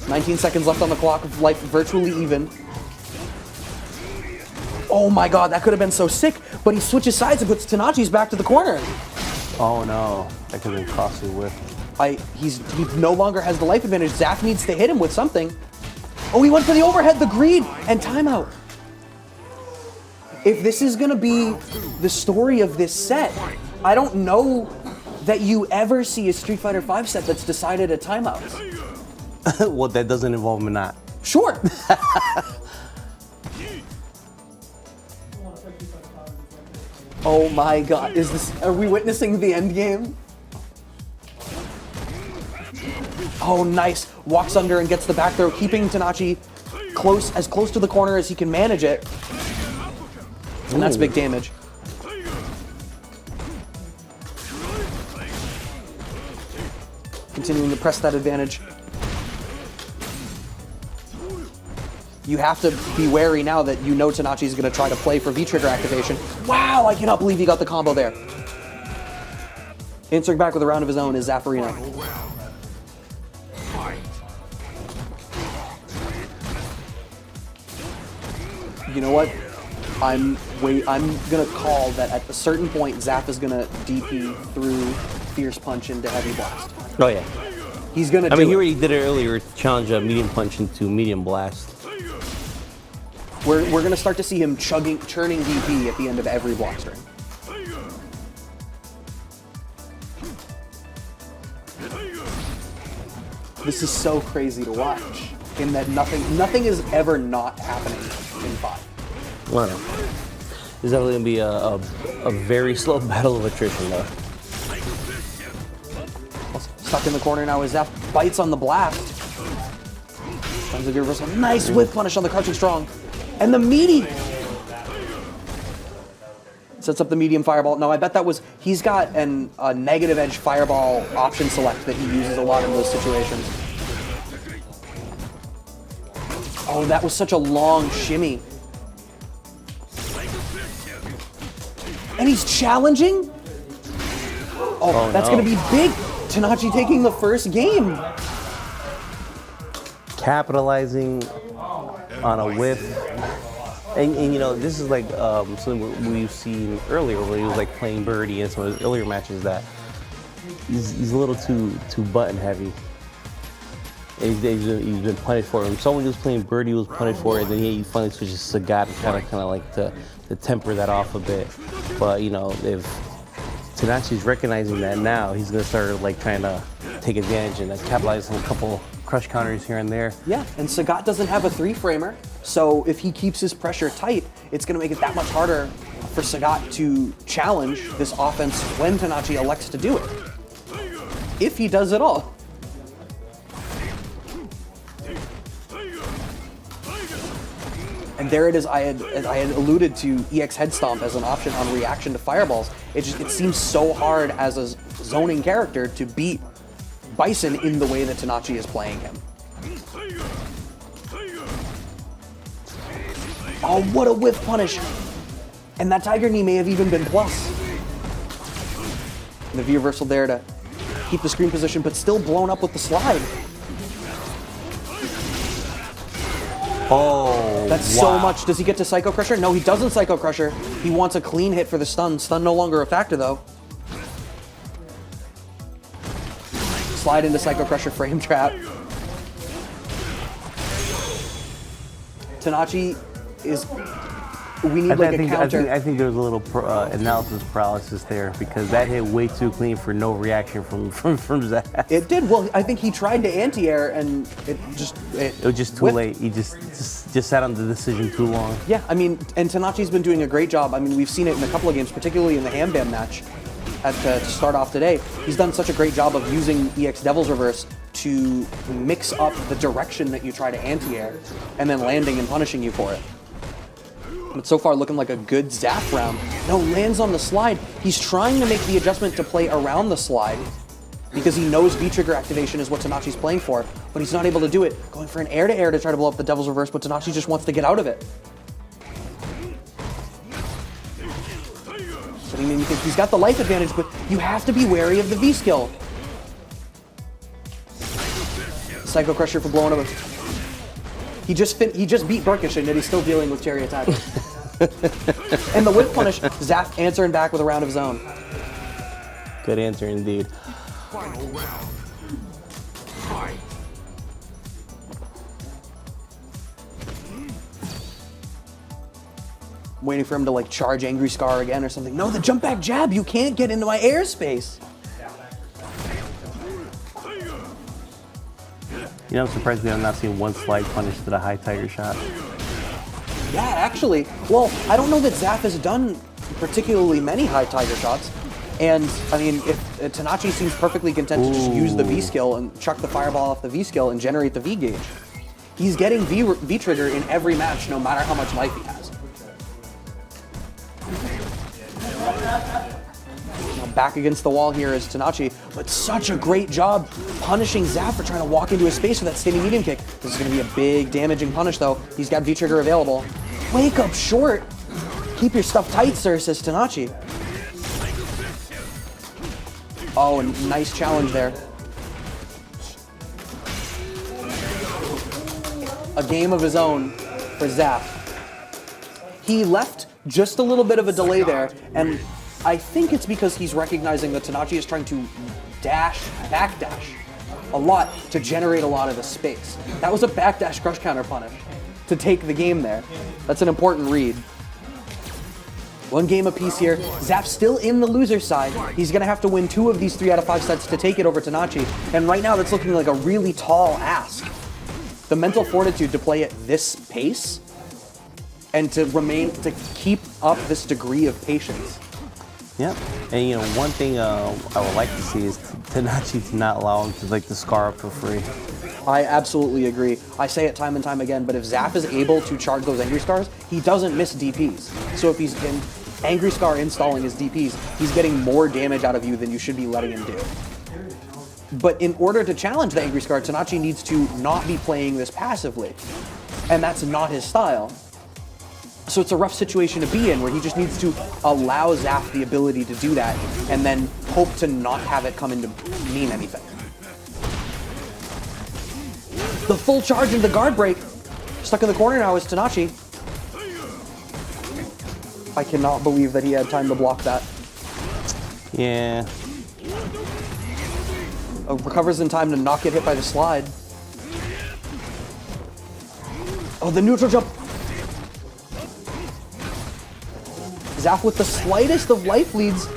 Speaker 4: 19 seconds left on the clock, of life virtually even. Oh my god, that could have been so sick, but he switches sides and puts Tanachi's back to the corner.
Speaker 1: oh no, that could have been costly with.
Speaker 4: He no longer has the life advantage. Zaf needs to hit him with something. Oh, he went for the overhead, the greed, and timeout. If this is gonna be the story of this set, I don't know that you ever see a Street Fighter V set that's decided at timeouts.
Speaker 1: Well, that doesn't involve Minot.
Speaker 4: Sure. Oh my god, are we witnessing the end game? Oh, nice. Walks under and gets the back throw, keeping Tanachi as close to the corner as he can manage it. And that's big damage. Continuing to press that advantage. You have to be wary now that you know Tanachi's going to try to play for V-trigger activation. Wow, I cannot believe he got the combo there. Answering back with a round of his own is Zaffarino. You know what? I'm gonna call that at a certain point Zaf is gonna DP through Fierce Punch into Heavy Blast.
Speaker 1: Oh yeah.
Speaker 4: He's gonna
Speaker 1: I mean, he
Speaker 4: do it.
Speaker 1: already did it earlier. Challenge a medium punch into medium blast.
Speaker 4: We're gonna start to see him churning DP at the end of every block string. This is so crazy to watch. In that nothing is ever not happening in 5.
Speaker 1: Well, it's definitely gonna be a very slow battle of attrition, though.
Speaker 4: Stuck in the corner now as Zaf bites on the blast. Tons of reversal. Nice whip punish on the crouching strong. And the meaty sets up the medium fireball. No, I bet that was, he's got a negative edge fireball option select that he uses a lot in those situations. Oh, that was such a long shimmy. And he's challenging? Oh, that's
Speaker 1: no.
Speaker 4: gonna be big. Tanachi taking the first game.
Speaker 1: Capitalizing on a whiff. And you know, this is like something we've seen earlier where he was like playing Birdie in some of his earlier matches that he's a little too button heavy. He's been punished for it. Someone was playing Birdie was punished for it, and then he finally switches to Sagat to kind of like to temper that off a bit. But you know, if Tanachi's recognizing that now, he's gonna start like trying to take advantage and capitalize on a couple crush counters here and there.
Speaker 4: Yeah, and Sagat doesn't have a 3-framer, so if he keeps his pressure tight, it's going to make it that much harder for Sagat to challenge this offense when Tanachi elects to do it. If he does at all. And there it is. I had alluded to EX Head Stomp as an option on reaction to fireballs. It seems so hard as a zoning character to beat Bison in the way that Tanachi is playing him. Oh, what a whiff punish! And that Tiger Knee may have even been plus. And the V reversal there to keep the screen position, but still blown up with the slide.
Speaker 1: Oh,
Speaker 4: That's so much. Does he get to Psycho Crusher? No, he doesn't Psycho Crusher. He wants a clean hit for the stun. Stun no longer a factor, though. Slide into Psycho Crusher frame trap. Tanachi is... We need like a counter.
Speaker 1: I think there's a little analysis paralysis there because that hit way too clean for no reaction from Zach.
Speaker 4: It did. Well, I think he tried to anti-air and it
Speaker 1: was just too
Speaker 4: whipped.
Speaker 1: late. He just sat on the decision too long.
Speaker 4: Yeah, I mean, and Tanachi's been doing a great job. I mean, we've seen it in a couple of games, particularly in the Ham Bam match to start off today. He's done such a great job of using EX Devil's Reverse to mix up the direction that you try to anti-air and then landing and punishing you for it. But so far looking like a good Zaf round. No, lands on the slide. He's trying to make the adjustment to play around the slide because he knows V-trigger activation is what Tanachi's playing for, but he's not able to do it. Going for an air-to-air to try to blow up the Devil's Reverse, but Tanachi just wants to get out of it. But I mean, he's got the life advantage, but you have to be wary of the V-skill. Psycho Crusher for blowing up. He just beat Burkish, and yet he's still dealing with Cherry Attack. And the whip punish, Zaf answering back with a round of his own.
Speaker 1: Good answer indeed.
Speaker 8: Final round. Fight.
Speaker 4: Waiting for him to like charge Angry Scar again or something. No, the jump back jab, you can't get into my airspace.
Speaker 1: You know, I'm surprised we have not seen one slide punish to the high Tiger shot.
Speaker 4: Yeah, actually. Well, I don't know that Zaf has done particularly many high Tiger shots. And, I mean, if Tanachi seems perfectly content to just use the V-skill and chuck the fireball off the V-skill and generate the V-gauge. He's getting V-trigger in every match, no matter how much life he has. Now back against the wall here is Tanachi, but such a great job punishing Zaf for trying to walk into his space with that standing medium kick. This is going to be a big damaging punish, though. He's got V-trigger available. Wake up short. Keep your stuff tight, sir, says Tanachi. Oh, and nice challenge there. A game of his own for Zaf. He left just a little bit of a delay there, and I think it's because he's recognizing that Tanachi is trying to backdash a lot to generate a lot of the space. That was a backdash crush counter punish to take the game there. That's an important read. One game apiece here. Zaf's still in the loser's side. He's going to have to win 2 of these 3 out of 5 sets to take it over Tanachi. And right now, that's looking like a really tall ask. The mental fortitude to play at this pace and to keep up this degree of patience.
Speaker 1: Yep. And you know, one thing I would like to see is Tanachi to not allow him to like the scar up for free.
Speaker 4: I absolutely agree. I say it time and time again, but if Zaf is able to charge those Angry Scars, he doesn't miss DPs. So if he's in Angry Scar installing his DPs, he's getting more damage out of you than you should be letting him do. But in order to challenge the Angry Scar, Tanachi needs to not be playing this passively. And that's not his style. So it's a rough situation to be in where he just needs to allow Zaf the ability to do that and then hope to not have it come into mean anything. The full charge into the guard break. Stuck in the corner now is Tanachi. I cannot believe that he had time to block that.
Speaker 1: Yeah.
Speaker 4: Recovers in time to not get hit by the slide. Oh, the neutral jump. Zaf with the slightest of life leads.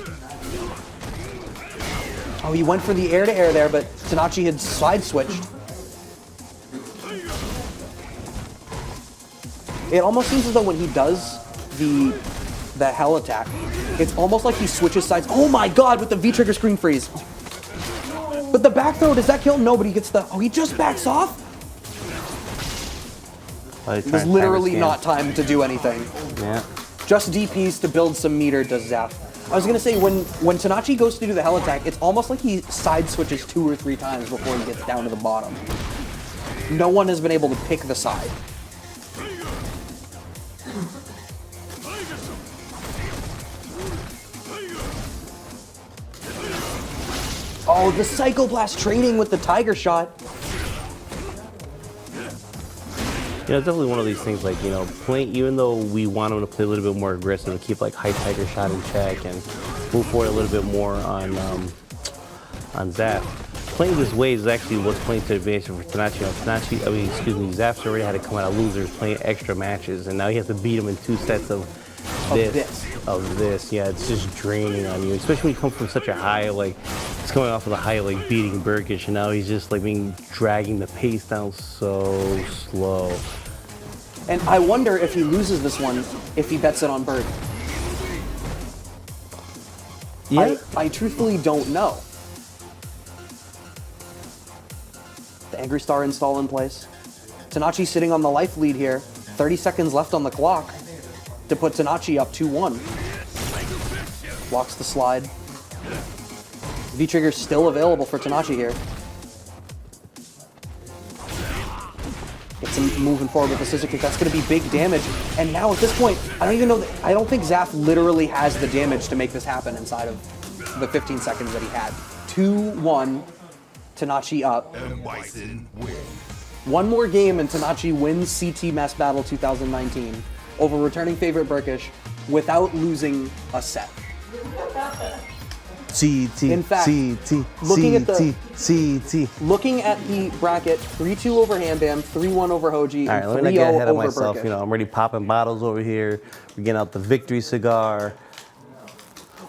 Speaker 4: Oh, he went for the air-to-air there, but Tanachi had side switched. It almost seems as though when he does the hell attack, it's almost like he switches sides. Oh my god, with the V-trigger screen freeze. But the back throw, does that kill? No, but he gets the... Oh, he just backs off? There's literally not time to do anything.
Speaker 1: Yeah.
Speaker 4: Just DPs to build some meter does Zaf. I was gonna say, when Tanachi goes to do the hell attack, it's almost like he side switches 2 or 3 times before he gets down to the bottom. No one has been able to pick the side. Oh, the Psycho Blast trading with the Tiger Shot.
Speaker 1: You know, it's definitely one of these things, like, you know, playing, even though we want him to play a little bit more aggressive and keep like high Tiger Shot in check and move forward a little bit more on Zaf, playing this way is actually what's playing to the advantage for Tanachi. Zaf's already had to come out of losers playing extra matches, and now he has to beat him in 2 sets of this. Yeah, it's just draining on you, especially when you come from such a high, like, it's coming off of the high, like, beating Burkish, and now he's just, like, dragging the pace down so slow.
Speaker 4: And I wonder if he loses this one, if he bets it on Bird.
Speaker 1: Yeah.
Speaker 4: I truthfully don't know. The Angry Star install in place. Tanachi sitting on the life lead here. 30 seconds left on the clock to put Tanachi up 2-1. Blocks the slide. V-Trigger still available for Tanachi here. It's moving forward with the scissor kick. That's going to be big damage. And now at this point, I don't think Zaf literally has the damage to make this happen inside of the 15 seconds that he had. 2-1, Tanachi up.
Speaker 8: Bison win.
Speaker 4: One more game and Tanachi wins CT Mass Battle 2019 over returning favorite Burkish without losing a set. In fact, looking at the bracket, 3-2 over Hambam, 3-1 over Hoji,
Speaker 1: All
Speaker 4: and
Speaker 1: right, let me not
Speaker 4: 3-0
Speaker 1: get ahead of
Speaker 4: over
Speaker 1: myself.
Speaker 4: Burkish.
Speaker 1: You know, I'm already popping bottles over here. We're getting out the victory cigar.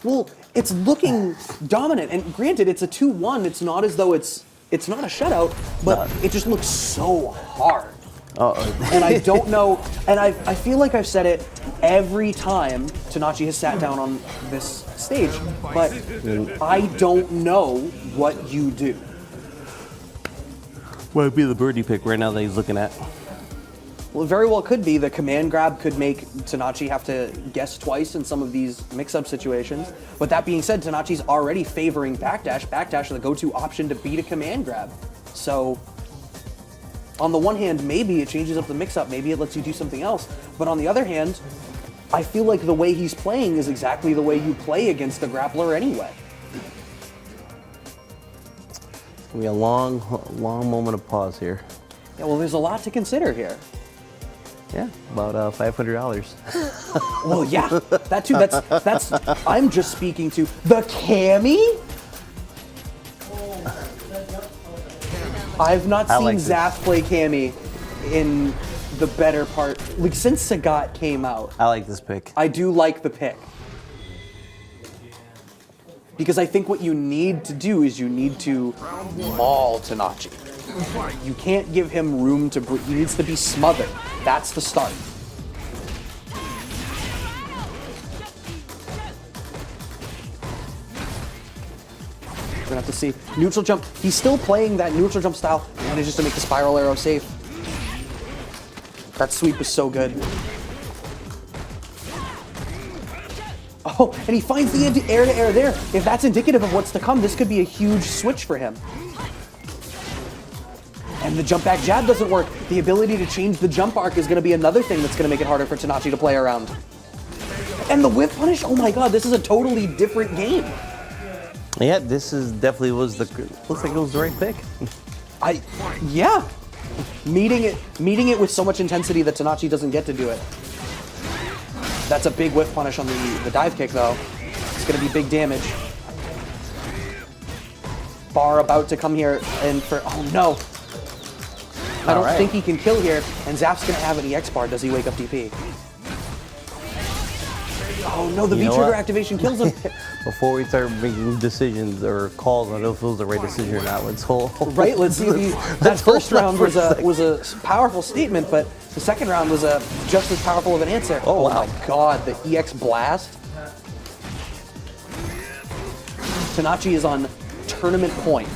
Speaker 4: Well, it's looking dominant, and granted, it's a 2-1. It's not as though it's not a shutout, but it just looks so hard. And I don't know, and I feel like I've said it every time Tanachi has sat down on this stage, but I don't know what you do.
Speaker 1: What would be the birdie pick right now that he's looking at?
Speaker 4: Well, it very well could be. The command grab could make Tanachi have to guess twice in some of these mix-up situations. But that being said, Tanachi's already favoring backdash. Backdash is the go-to option to beat a command grab. So, on the one hand, maybe it changes up the mix-up. Maybe it lets you do something else. But on the other hand, I feel like the way he's playing is exactly the way you play against a grappler anyway.
Speaker 1: It's gonna be a long moment of pause here.
Speaker 4: Yeah, well, there's a lot to consider here.
Speaker 1: Yeah, about $500.
Speaker 4: Well, yeah, that too. That's. I'm just speaking to the Cammy. I've not seen
Speaker 1: like
Speaker 4: Zaf play Cammy in the better part, like since Sagat came out.
Speaker 1: I like this pick.
Speaker 4: I do like the pick because I think what you need to do is you need to maul Tanachi. You can't give him room to breathe. He needs to be smothered. That's the start. We're gonna have to see. Neutral jump. He's still playing that neutral jump style. Manages to make the spiral arrow safe. That sweep was so good. Oh, and he finds the air-to-air there. If that's indicative of what's to come, this could be a huge switch for him. And the jump back jab doesn't work. The ability to change the jump arc is going to be another thing that's going to make it harder for Tanachi to play around. And the whip punish, oh my god, this is a totally different game.
Speaker 1: Yeah, this is definitely looks like it was the right pick.
Speaker 4: Yeah. Meeting it with so much intensity that Tanachi doesn't get to do it. That's a big whiff punish on the dive kick though. It's going to be big damage. Bar about to come here and oh no. I don't
Speaker 1: right.
Speaker 4: think he can kill here, and Zaf's gonna have an EX bar. Does he wake up DP? Oh no, the
Speaker 1: You know
Speaker 4: V-trigger
Speaker 1: what?
Speaker 4: activation kills him.
Speaker 1: Before we start making decisions or calls on if it was the right decision or not, let's hold.
Speaker 4: Right, let's see. That
Speaker 1: Let's hold
Speaker 4: first round
Speaker 1: for a
Speaker 4: was
Speaker 1: second.
Speaker 4: a powerful statement, but the second round was just as powerful of an answer.
Speaker 1: Oh, wow.
Speaker 4: My God, the EX blast. Tanachi is on tournament point.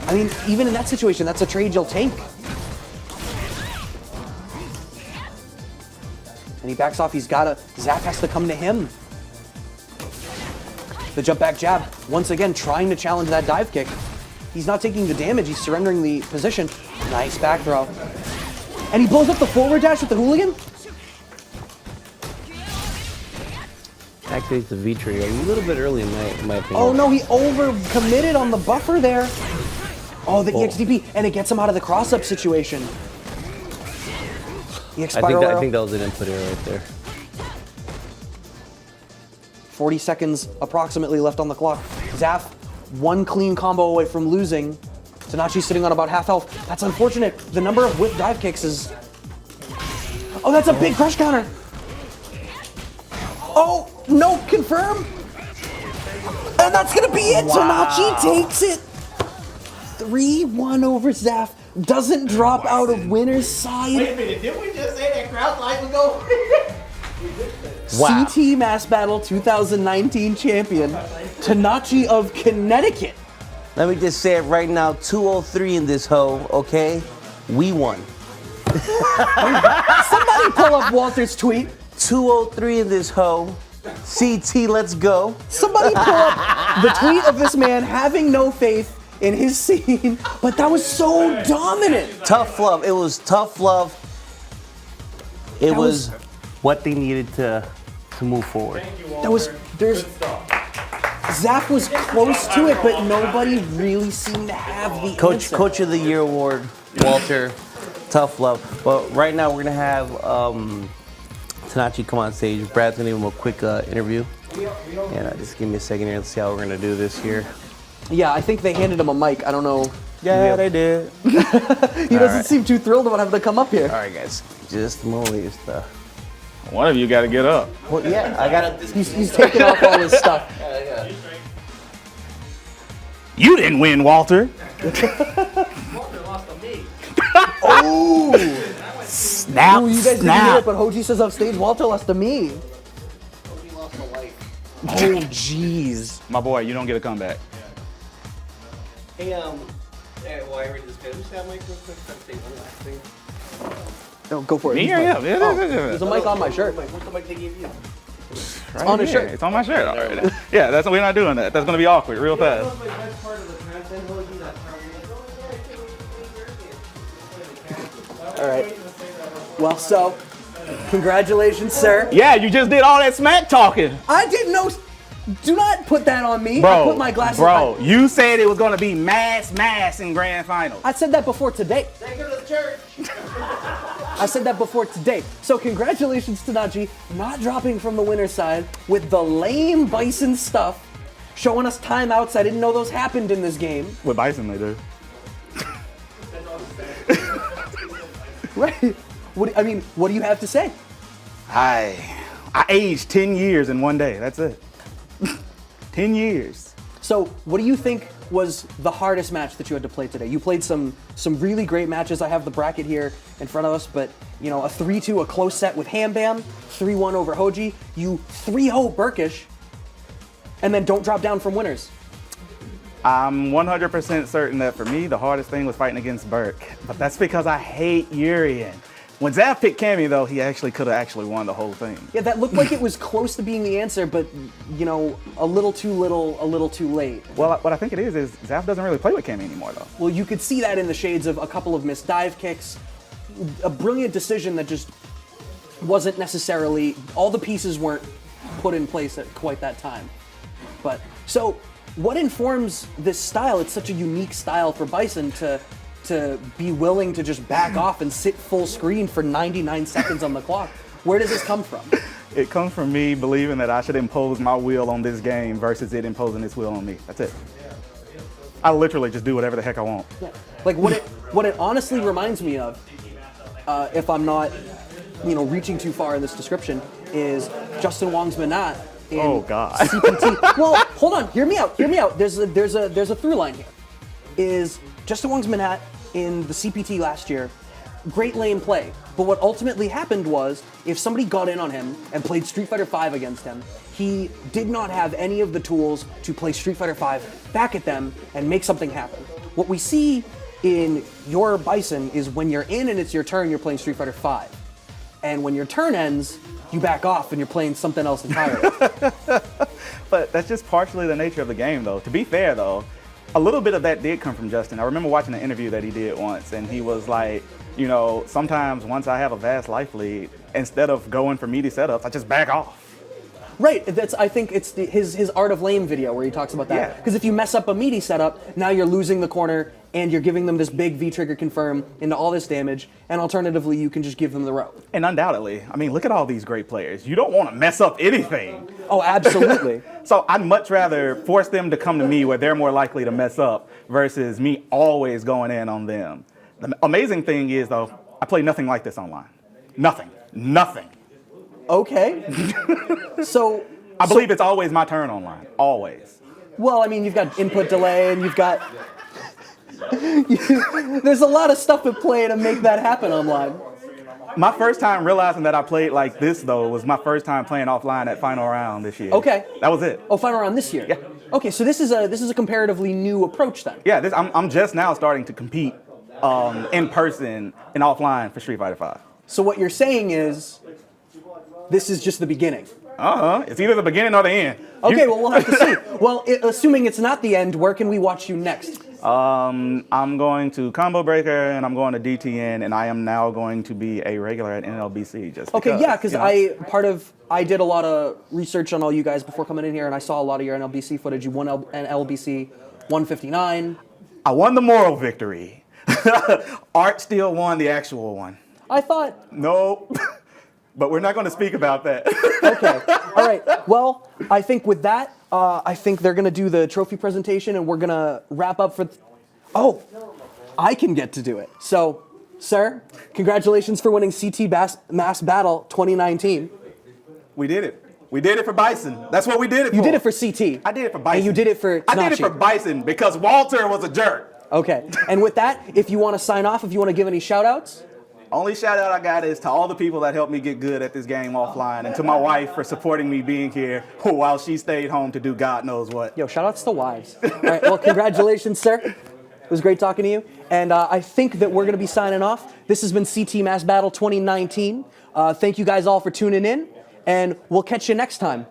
Speaker 4: I mean, even in that situation, that's a trade you'll take. And he backs off. Zaf has to come to him. The jump back jab, once again trying to challenge that dive kick. He's not taking the damage, he's surrendering the position. Nice back throw. And he blows up the forward dash with the hooligan?
Speaker 1: Activates the V trigger a little bit early in my opinion.
Speaker 4: Oh no, he over committed on the buffer there. Oh, the EXDP, and it gets him out of the cross-up situation. EX
Speaker 1: I
Speaker 4: spiral arrow.
Speaker 1: think that was an input error right there.
Speaker 4: 40 seconds approximately left on the clock. Zaf, one clean combo away from losing. Tanachi sitting on about half health. That's unfortunate. The number of whip dive kicks is... Oh, that's a big crush counter. Oh, no, confirm. And that's gonna be it. Tanachi takes it. 3-1 over Zaf. Doesn't drop out of winner's side.
Speaker 5: minute, didn't we just say that crowd light would go?
Speaker 1: Wow.
Speaker 4: CT Mass Battle 2019 champion, Tanachi of Connecticut.
Speaker 1: Let me just say it right now, 203 in this hoe, okay? We won.
Speaker 4: Somebody pull up Walter's tweet.
Speaker 1: 203 in this hoe. CT, let's go.
Speaker 4: Somebody pull up the tweet of this man having no faith in his scene, but that was so dominant.
Speaker 1: Tough love. It was tough love. It
Speaker 4: That
Speaker 1: was
Speaker 4: was-
Speaker 1: what they needed to move forward.
Speaker 4: Zaf was close to it, but nobody really seemed to have the answer.
Speaker 1: Coach of the Year award, Walter. Tough love. But right now we're gonna have Tanachi come on stage. Brad's gonna give him a quick interview. And just give me a second here. Let's see how we're gonna do this here.
Speaker 4: Yeah, I think they handed him a mic. I don't know.
Speaker 1: Yeah, they did.
Speaker 4: He doesn't seem too thrilled about having to come up here.
Speaker 1: All right, guys. Just a moment. Just,
Speaker 9: One of you got to get up.
Speaker 1: well, yeah, I gotta.
Speaker 4: He's taking off all his stuff.
Speaker 9: You didn't win, Walter. Snap,
Speaker 4: Ooh, you guys didn't hear it,
Speaker 9: snap.
Speaker 4: but Hoji says off stage, Walter lost to me. Oh, jeez.
Speaker 9: My boy, you don't get a comeback.
Speaker 1: Hey, while I read this, can I just have mic real quick? I'll say one last thing.
Speaker 4: No, go for it.
Speaker 9: Me
Speaker 4: Use
Speaker 9: or
Speaker 4: mine.
Speaker 9: him? Yeah,
Speaker 4: There's a mic on my shirt.
Speaker 1: What's the mic they gave you?
Speaker 9: Right
Speaker 4: on his
Speaker 9: here.
Speaker 4: shirt.
Speaker 9: It's on my shirt. All right. Yeah, we're not doing that. That's gonna be awkward real fast.
Speaker 4: All right. Well, so, congratulations, sir.
Speaker 9: Yeah, you just did all that smack talking,
Speaker 4: I didn't know. Do not put that on me.
Speaker 9: bro.
Speaker 4: I put my glasses
Speaker 9: bro,
Speaker 4: on.
Speaker 9: you said it was gonna be mass in grand final.
Speaker 4: I said that before today. I said that before today. So congratulations to Tanachi, not dropping from the winner's side with the lame Bison stuff, showing us timeouts. I didn't know those happened in this game.
Speaker 9: With Bison, they do.
Speaker 4: Right. What do you have to say?
Speaker 9: I aged 10 years in one day. That's it. 10 years.
Speaker 4: So, what do you think was the hardest match that you had to play today? You played some really great matches. I have the bracket here in front of us, but you know, a 3-2, a close set with Ham Bam, 3-1 over Hoji. You 3-0 Burkish, and then don't drop down from winners.
Speaker 9: I'm 100% certain that for me, the hardest thing was fighting against Burke. But that's because I hate Urian. When Zaf picked Cammy, though, he actually could have won the whole thing.
Speaker 4: Yeah, that looked like it was close to being the answer, but you know, a little too little, a little too late.
Speaker 9: Well, what I think it is Zaf doesn't really play with Cammy anymore, though.
Speaker 4: Well, you could see that in the shades of a couple of missed dive kicks, a brilliant decision that just wasn't necessarily, all the pieces weren't put in place at quite that time. But, so, what informs this style? It's such a unique style for Bison to be willing to just back off and sit full screen for 99 seconds on the clock. Where does this come from?
Speaker 9: It comes from me believing that I should impose my will on this game versus it imposing its will on me. That's it. I literally just do whatever the heck I want.
Speaker 4: Yeah. Like what it honestly reminds me of, if I'm not, reaching too far in this description, is Justin Wong's Manat in
Speaker 9: Oh, God.
Speaker 4: CPT. Well, hold on, hear me out. There's a through line here. Is Justin Wong's Manat in the CPT last year, great lane play. But what ultimately happened was, if somebody got in on him and played Street Fighter V against him, he did not have any of the tools to play Street Fighter V back at them and make something happen. What we see in your Bison is when you're in and it's your turn, you're playing Street Fighter V. And when your turn ends, you back off and you're playing something else entirely.
Speaker 9: But that's just partially the nature of the game, though. To be fair, though, a little bit of that did come from Justin. I remember watching an interview that he did once, and he was like, sometimes once I have a vast life lead, instead of going for meaty setups, I just back off.
Speaker 4: Right, I think it's his Art of Lame video where he talks about that.
Speaker 9: Yeah.
Speaker 4: Because if you mess up a meaty setup, now you're losing the corner and you're giving them this big V-trigger confirm into all this damage, and alternatively, you can just give them the rope.
Speaker 9: And undoubtedly, I mean, look at all these great players. You don't want to mess up anything.
Speaker 4: Oh, absolutely.
Speaker 9: So I'd much rather force them to come to me where they're more likely to mess up versus me always going in on them. The amazing thing is, though, I play nothing like this online. Nothing.
Speaker 4: Okay. So
Speaker 9: I believe it's always my turn online. Always.
Speaker 4: well, I mean, you've got input delay and you've got... there's a lot of stuff at play to make that happen online.
Speaker 9: My first time realizing that I played like this, though, was my first time playing offline at Final Round this year.
Speaker 4: Okay.
Speaker 9: That was it.
Speaker 4: Oh, final round this year?
Speaker 9: Yeah.
Speaker 4: Okay, so this is a comparatively new approach then.
Speaker 9: Yeah, I'm just now starting to compete in person and offline for Street Fighter V.
Speaker 4: So what you're saying is, this is just the beginning.
Speaker 9: It's either the beginning or the end.
Speaker 4: Okay, well, we'll have to see. Well, assuming it's not the end, where can we watch you next?
Speaker 9: I'm going to Combo Breaker and I'm going to DTN, and I am now going to be a regular at NLBC. Just
Speaker 4: Okay, yeah, because
Speaker 9: you know.
Speaker 4: I did a lot of research on all you guys before coming in here, and I saw a lot of your NLBC footage. You won an LBC 159.
Speaker 9: I won the moral victory. Art still won the actual one.
Speaker 4: I thought,
Speaker 9: Nope. But we're not going to speak about that.
Speaker 4: okay, all right. Well, I think with that, I think they're gonna do the trophy presentation, and we're gonna wrap up for. Oh, I can get to do it. So, sir, congratulations for winning CT Mass Battle 2019.
Speaker 9: We did it. We did it for Bison. That's what we did it for.
Speaker 4: You did it for CT.
Speaker 9: I did it for Bison.
Speaker 4: And you did it for
Speaker 9: I did it for
Speaker 4: Tanashi.
Speaker 9: Bison because Walter was a jerk.
Speaker 4: Okay, and with that, if you want to sign off, if you want to give any shout outs.
Speaker 9: Only shout out I got is to all the people that helped me get good at this game offline, and to my wife for supporting me being here while she stayed home to do God knows what.
Speaker 4: Yo, shout outs to wives. All right, well, congratulations, sir. It was great talking to you. And I think that we're going to be signing off. This has been CT Mass Battle 2019. Thank you guys all for tuning in, and we'll catch you next time.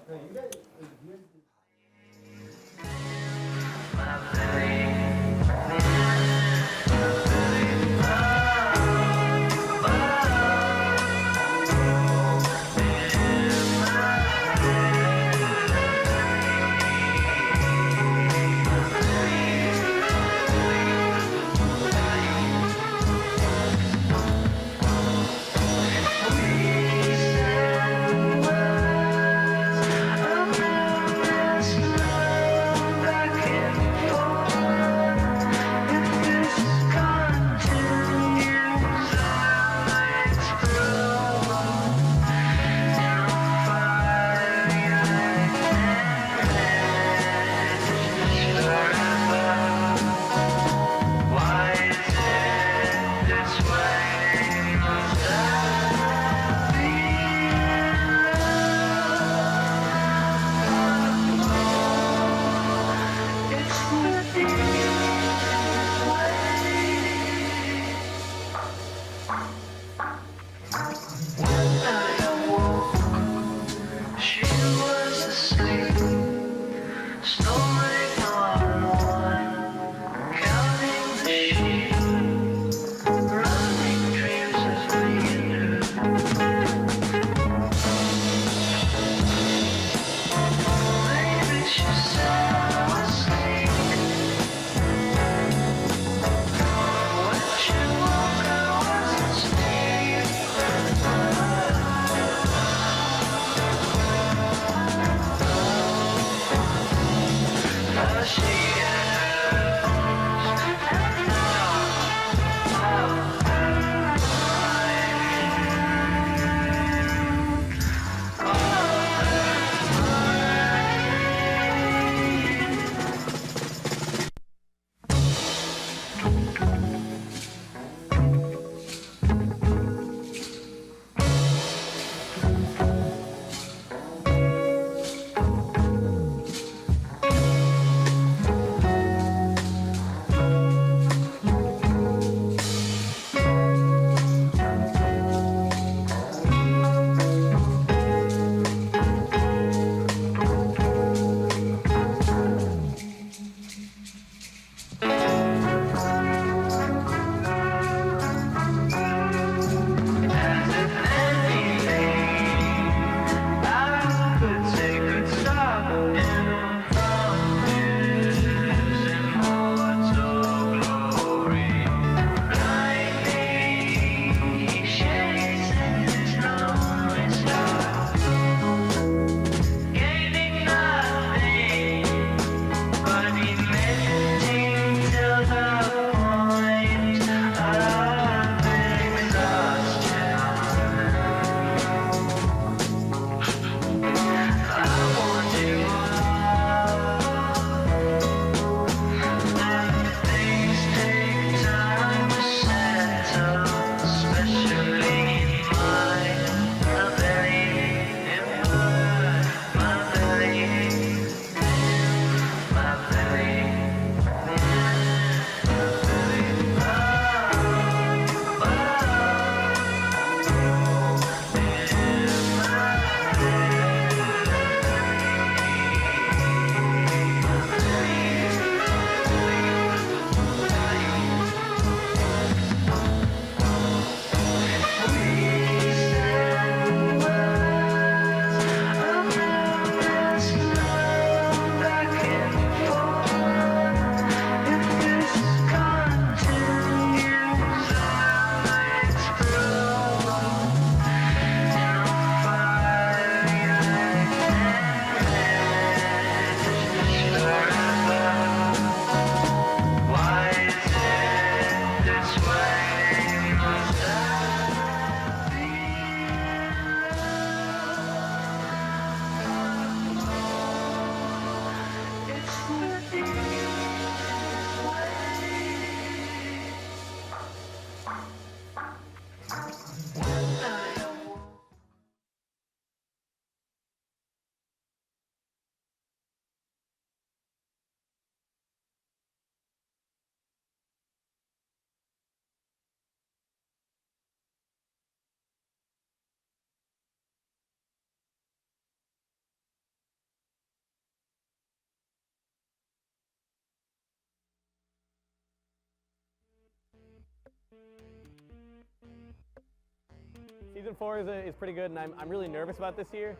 Speaker 5: Season 4 is pretty good, and I'm really nervous about this year,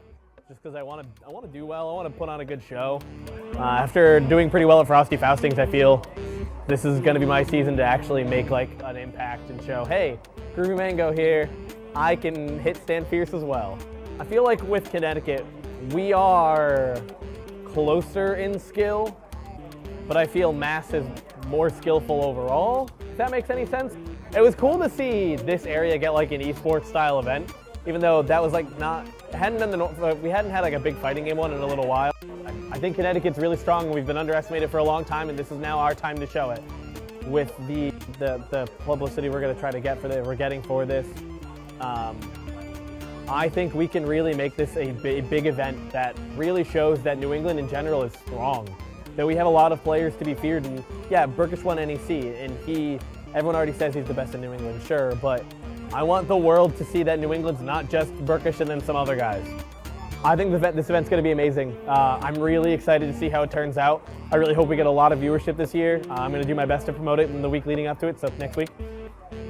Speaker 5: just because I want to do well. I want to put on a good show. After doing pretty well at Frosty Faustings, I feel this is going to be my season to actually make like an impact and show, hey, Groovy Mango here, I can hit Stand Fierce as well. I feel like with Connecticut, we are closer in skill, but I feel Mass is more skillful overall, if that makes any sense. It was cool to see this area get like an esports style event, even though that was like we hadn't had like a big fighting game one in a little while. I think Connecticut's really strong. We've been underestimated for a long time, and this is now our time to show it. With the publicity we're going to try to get we're getting for this, I think we can really make this a big event that really shows that New England in general is strong. That we have a lot of players to be feared, and yeah, Burkish won NEC, and everyone already says he's the best in New England, sure, but I want the world to see that New England's not just Burkish and then some other guys. I think this event's going to be amazing. I'm really excited to see how it turns out. I really hope we get a lot of viewership this year. I'm going to do my best to promote it in the week leading up to it, so next week.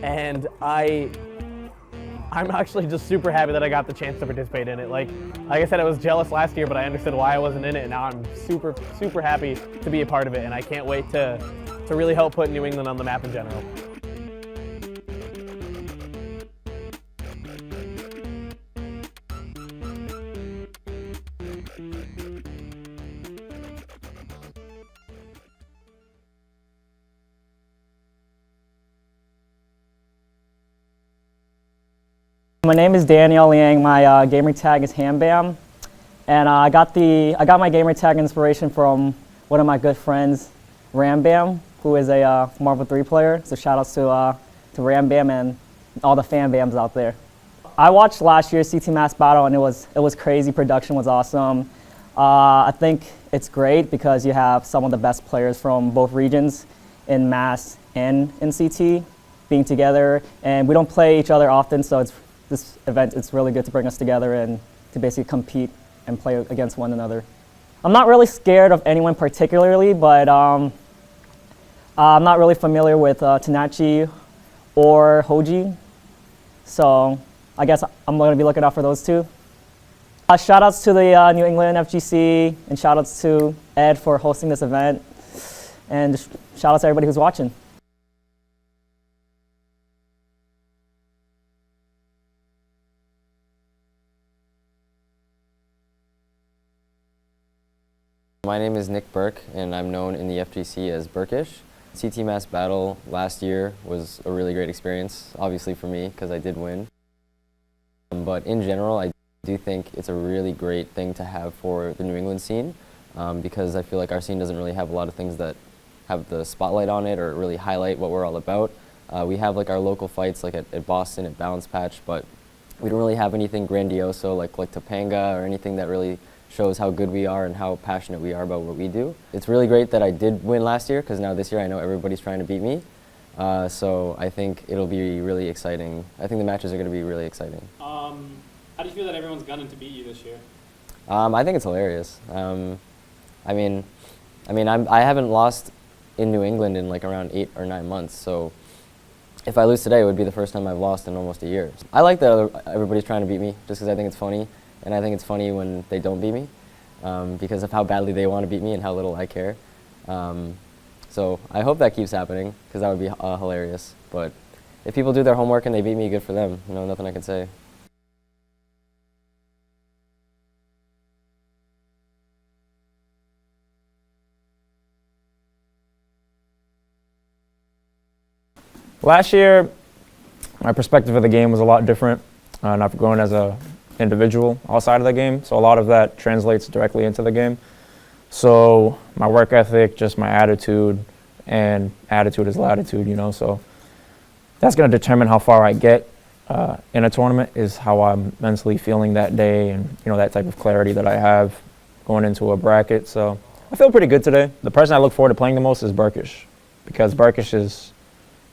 Speaker 5: And I'm actually just super happy that I got the chance to participate in it. Like I said, I was jealous last year, but I understood why I wasn't in it, and now I'm super, super happy to be a part of it, and I can't wait to really help put New England on the map in general.
Speaker 10: My name is Daniel Liang. My gamer tag is Hambam, and I got my gamer tag inspiration from one of my good friends, Rambam, who is a Marvel 3 player. So shout outs to Ram Bam and all the fan bams out there. I watched last year's CT Mass Battle and it was crazy. Production was awesome. I think it's great because you have some of the best players from both regions in Mass and in CT being together, and we don't play each other often, so this event it's really good to bring us together and to basically compete and play against one another. I'm not really scared of anyone particularly, but I'm not really familiar with Tenachi or Hoji, so I guess I'm going to be looking out for those two. Shout outs to the New England FGC, and shout outs to Ed for hosting this event, and just shout outs to everybody who's watching.
Speaker 11: My name is Nick Burke, and I'm known in the FGC as Burkish. CT Mass Battle last year was a really great experience, obviously for me, because I did win. But in general, I do think it's a really great thing to have for the New England scene, because I feel like our scene doesn't really have a lot of things that have the spotlight on it or really highlight what we're all about. We have like our local fights like at Boston at Balance Patch, but we don't really have anything grandioso like Topanga or anything that really shows how good we are and how passionate we are about what we do. It's really great that I did win last year, because now this year I know everybody's trying to beat me. So I think it'll be really exciting. I think the matches are going to be really exciting.
Speaker 12: How do you feel that everyone's gunning to beat you this year?
Speaker 11: I think it's hilarious. I haven't lost in New England in like around 8 or 9 months, so if I lose today, it would be the first time I've lost in almost a year. I like that everybody's trying to beat me, just because I think it's funny. And I think it's funny when they don't beat me, because of how badly they want to beat me and how little I care. So I hope that keeps happening, because that would be hilarious. But if people do their homework and they beat me, good for them. You know, nothing I can say.
Speaker 7: Last year, my perspective of the game was a lot different, and I've grown as a individual outside of the game, so a lot of that translates directly into the game. So my work ethic, just my attitude, and attitude is latitude, you know, so that's going to determine how far I get in a tournament, is how I'm mentally feeling that day, and you know, that type of clarity that I have going into a bracket. So I feel pretty good today. The person I look forward to playing the most is Burkish, because Burkish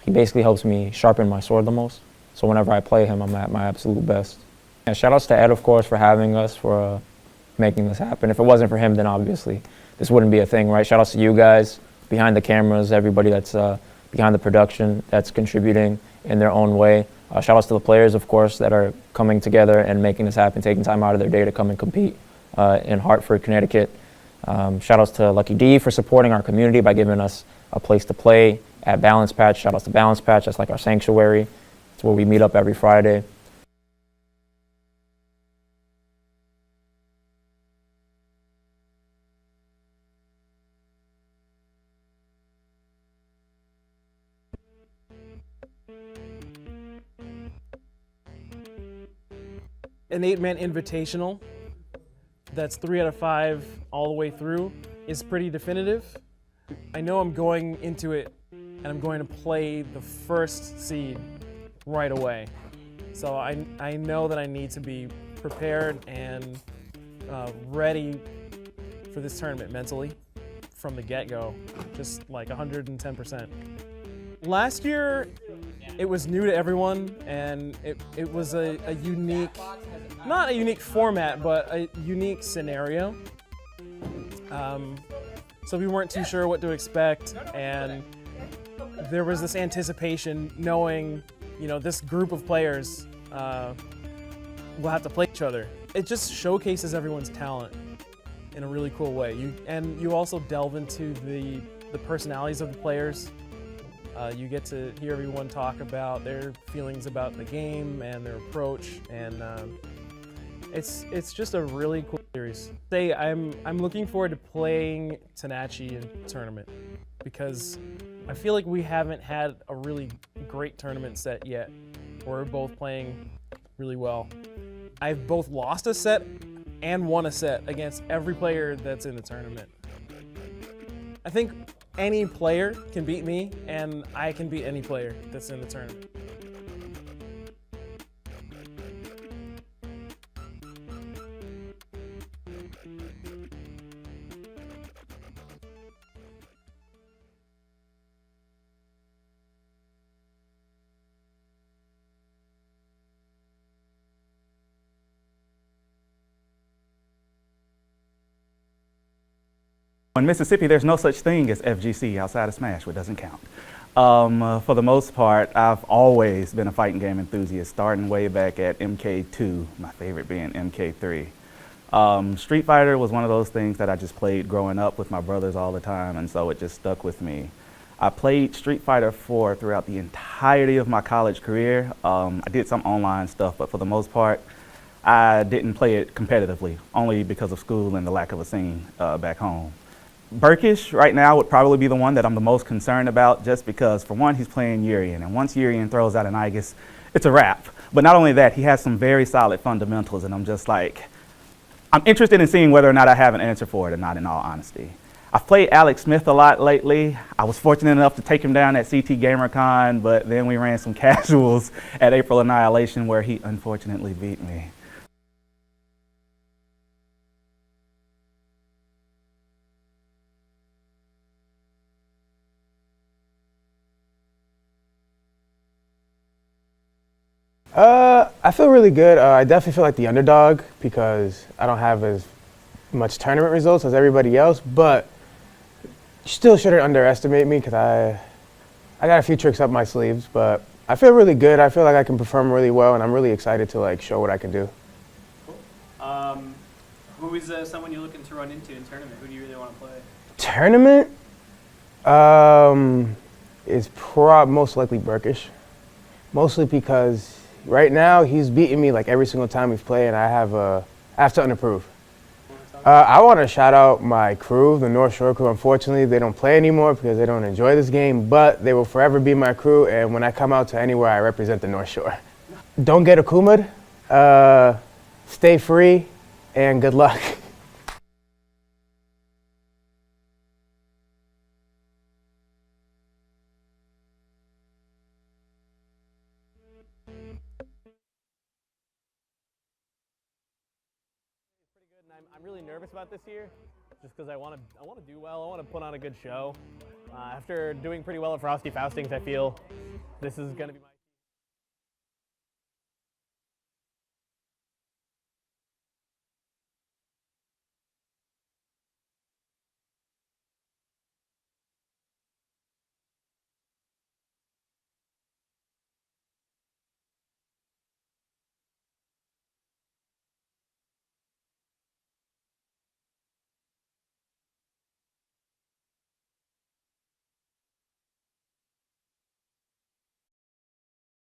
Speaker 7: he basically helps me sharpen my sword the most. So whenever I play him, I'm at my absolute best. And shout outs to Ed, of course, for having us, for making this happen. If it wasn't for him, then obviously this wouldn't be a thing, right? Shout outs to you guys, behind the cameras, everybody that's behind the production, that's contributing in their own way. Shout outs to the players, of course, that are coming together and making this happen, taking time out of their day to come and compete in Hartford, Connecticut. Shout outs to Lucky D for supporting our community by giving us a place to play at Balance Patch. Shout outs to Balance Patch, that's like our sanctuary. It's where we meet up every Friday.
Speaker 12: An 8-man invitational that's 3 out of 5 all the way through is pretty definitive. I know I'm going into it and I'm going to play the first seed right away. So I know that I need to be prepared and ready for this tournament mentally from the get-go, just like 110%. Last year, it was new to everyone, and it was a unique, not a unique format, but a unique scenario. So we weren't too sure what to expect, and there was this anticipation knowing, you know, this group of players will have to play each other. It just showcases everyone's talent in a really cool way. You also delve into the personalities of the players. You get to hear everyone talk about their feelings about the game and their approach, and it's just a really cool series. I'm looking forward to playing Tenachi in tournament, because I feel like we haven't had a really great tournament set yet. We're both playing really well. I've both lost a set and won a set against every player that's in the tournament. I think any player can beat me, and I can beat any player that's in the tournament.
Speaker 9: In Mississippi, there's no such thing as FGC outside of Smash, which doesn't count. For the most part, I've always been a fighting game enthusiast, starting way back at MK2, my favorite being MK3. Street Fighter was one of those things that I just played growing up with my brothers all the time, and so it just stuck with me. I played Street Fighter 4 throughout the entirety of my college career. I did some online stuff, but for the most part, I didn't play it competitively, only because of school and the lack of a scene back home. Burkish right now would probably be the one that I'm the most concerned about, just because, for one, he's playing Urien, and once Urien throws out an Aegis, it's a wrap. But not only that, he has some very solid fundamentals, and I'm just like, I'm interested in seeing whether or not I have an answer for it or not, in all honesty. I've played Alex Smith a lot lately. I was fortunate enough to take him down at CT GamerCon, but then we ran some casuals at April Annihilation where he unfortunately beat me.
Speaker 13: I feel really good. I definitely feel like the underdog because I don't have as much tournament results as everybody else, but you still shouldn't underestimate me because I got a few tricks up my sleeves, but I feel really good. I feel like I can perform really well, and I'm really excited to like show what I can do.
Speaker 14: Who is someone you're looking to run into in tournament? Who do you really want to play?
Speaker 13: Tournament is most likely Burkish, mostly because right now he's beating me like every single time we've played, and I have something to prove. I want to shout out my crew, the North Shore crew. Unfortunately, they don't play anymore because they don't enjoy this game, but they will forever be my crew, and when I come out to anywhere, I represent the North Shore. Don't get akumed, stay free, and good luck.
Speaker 5: I'm really nervous about this year, just because I want to do well. I want to put on a good show. After doing pretty well at Frosty Faustings, I feel this is going to be my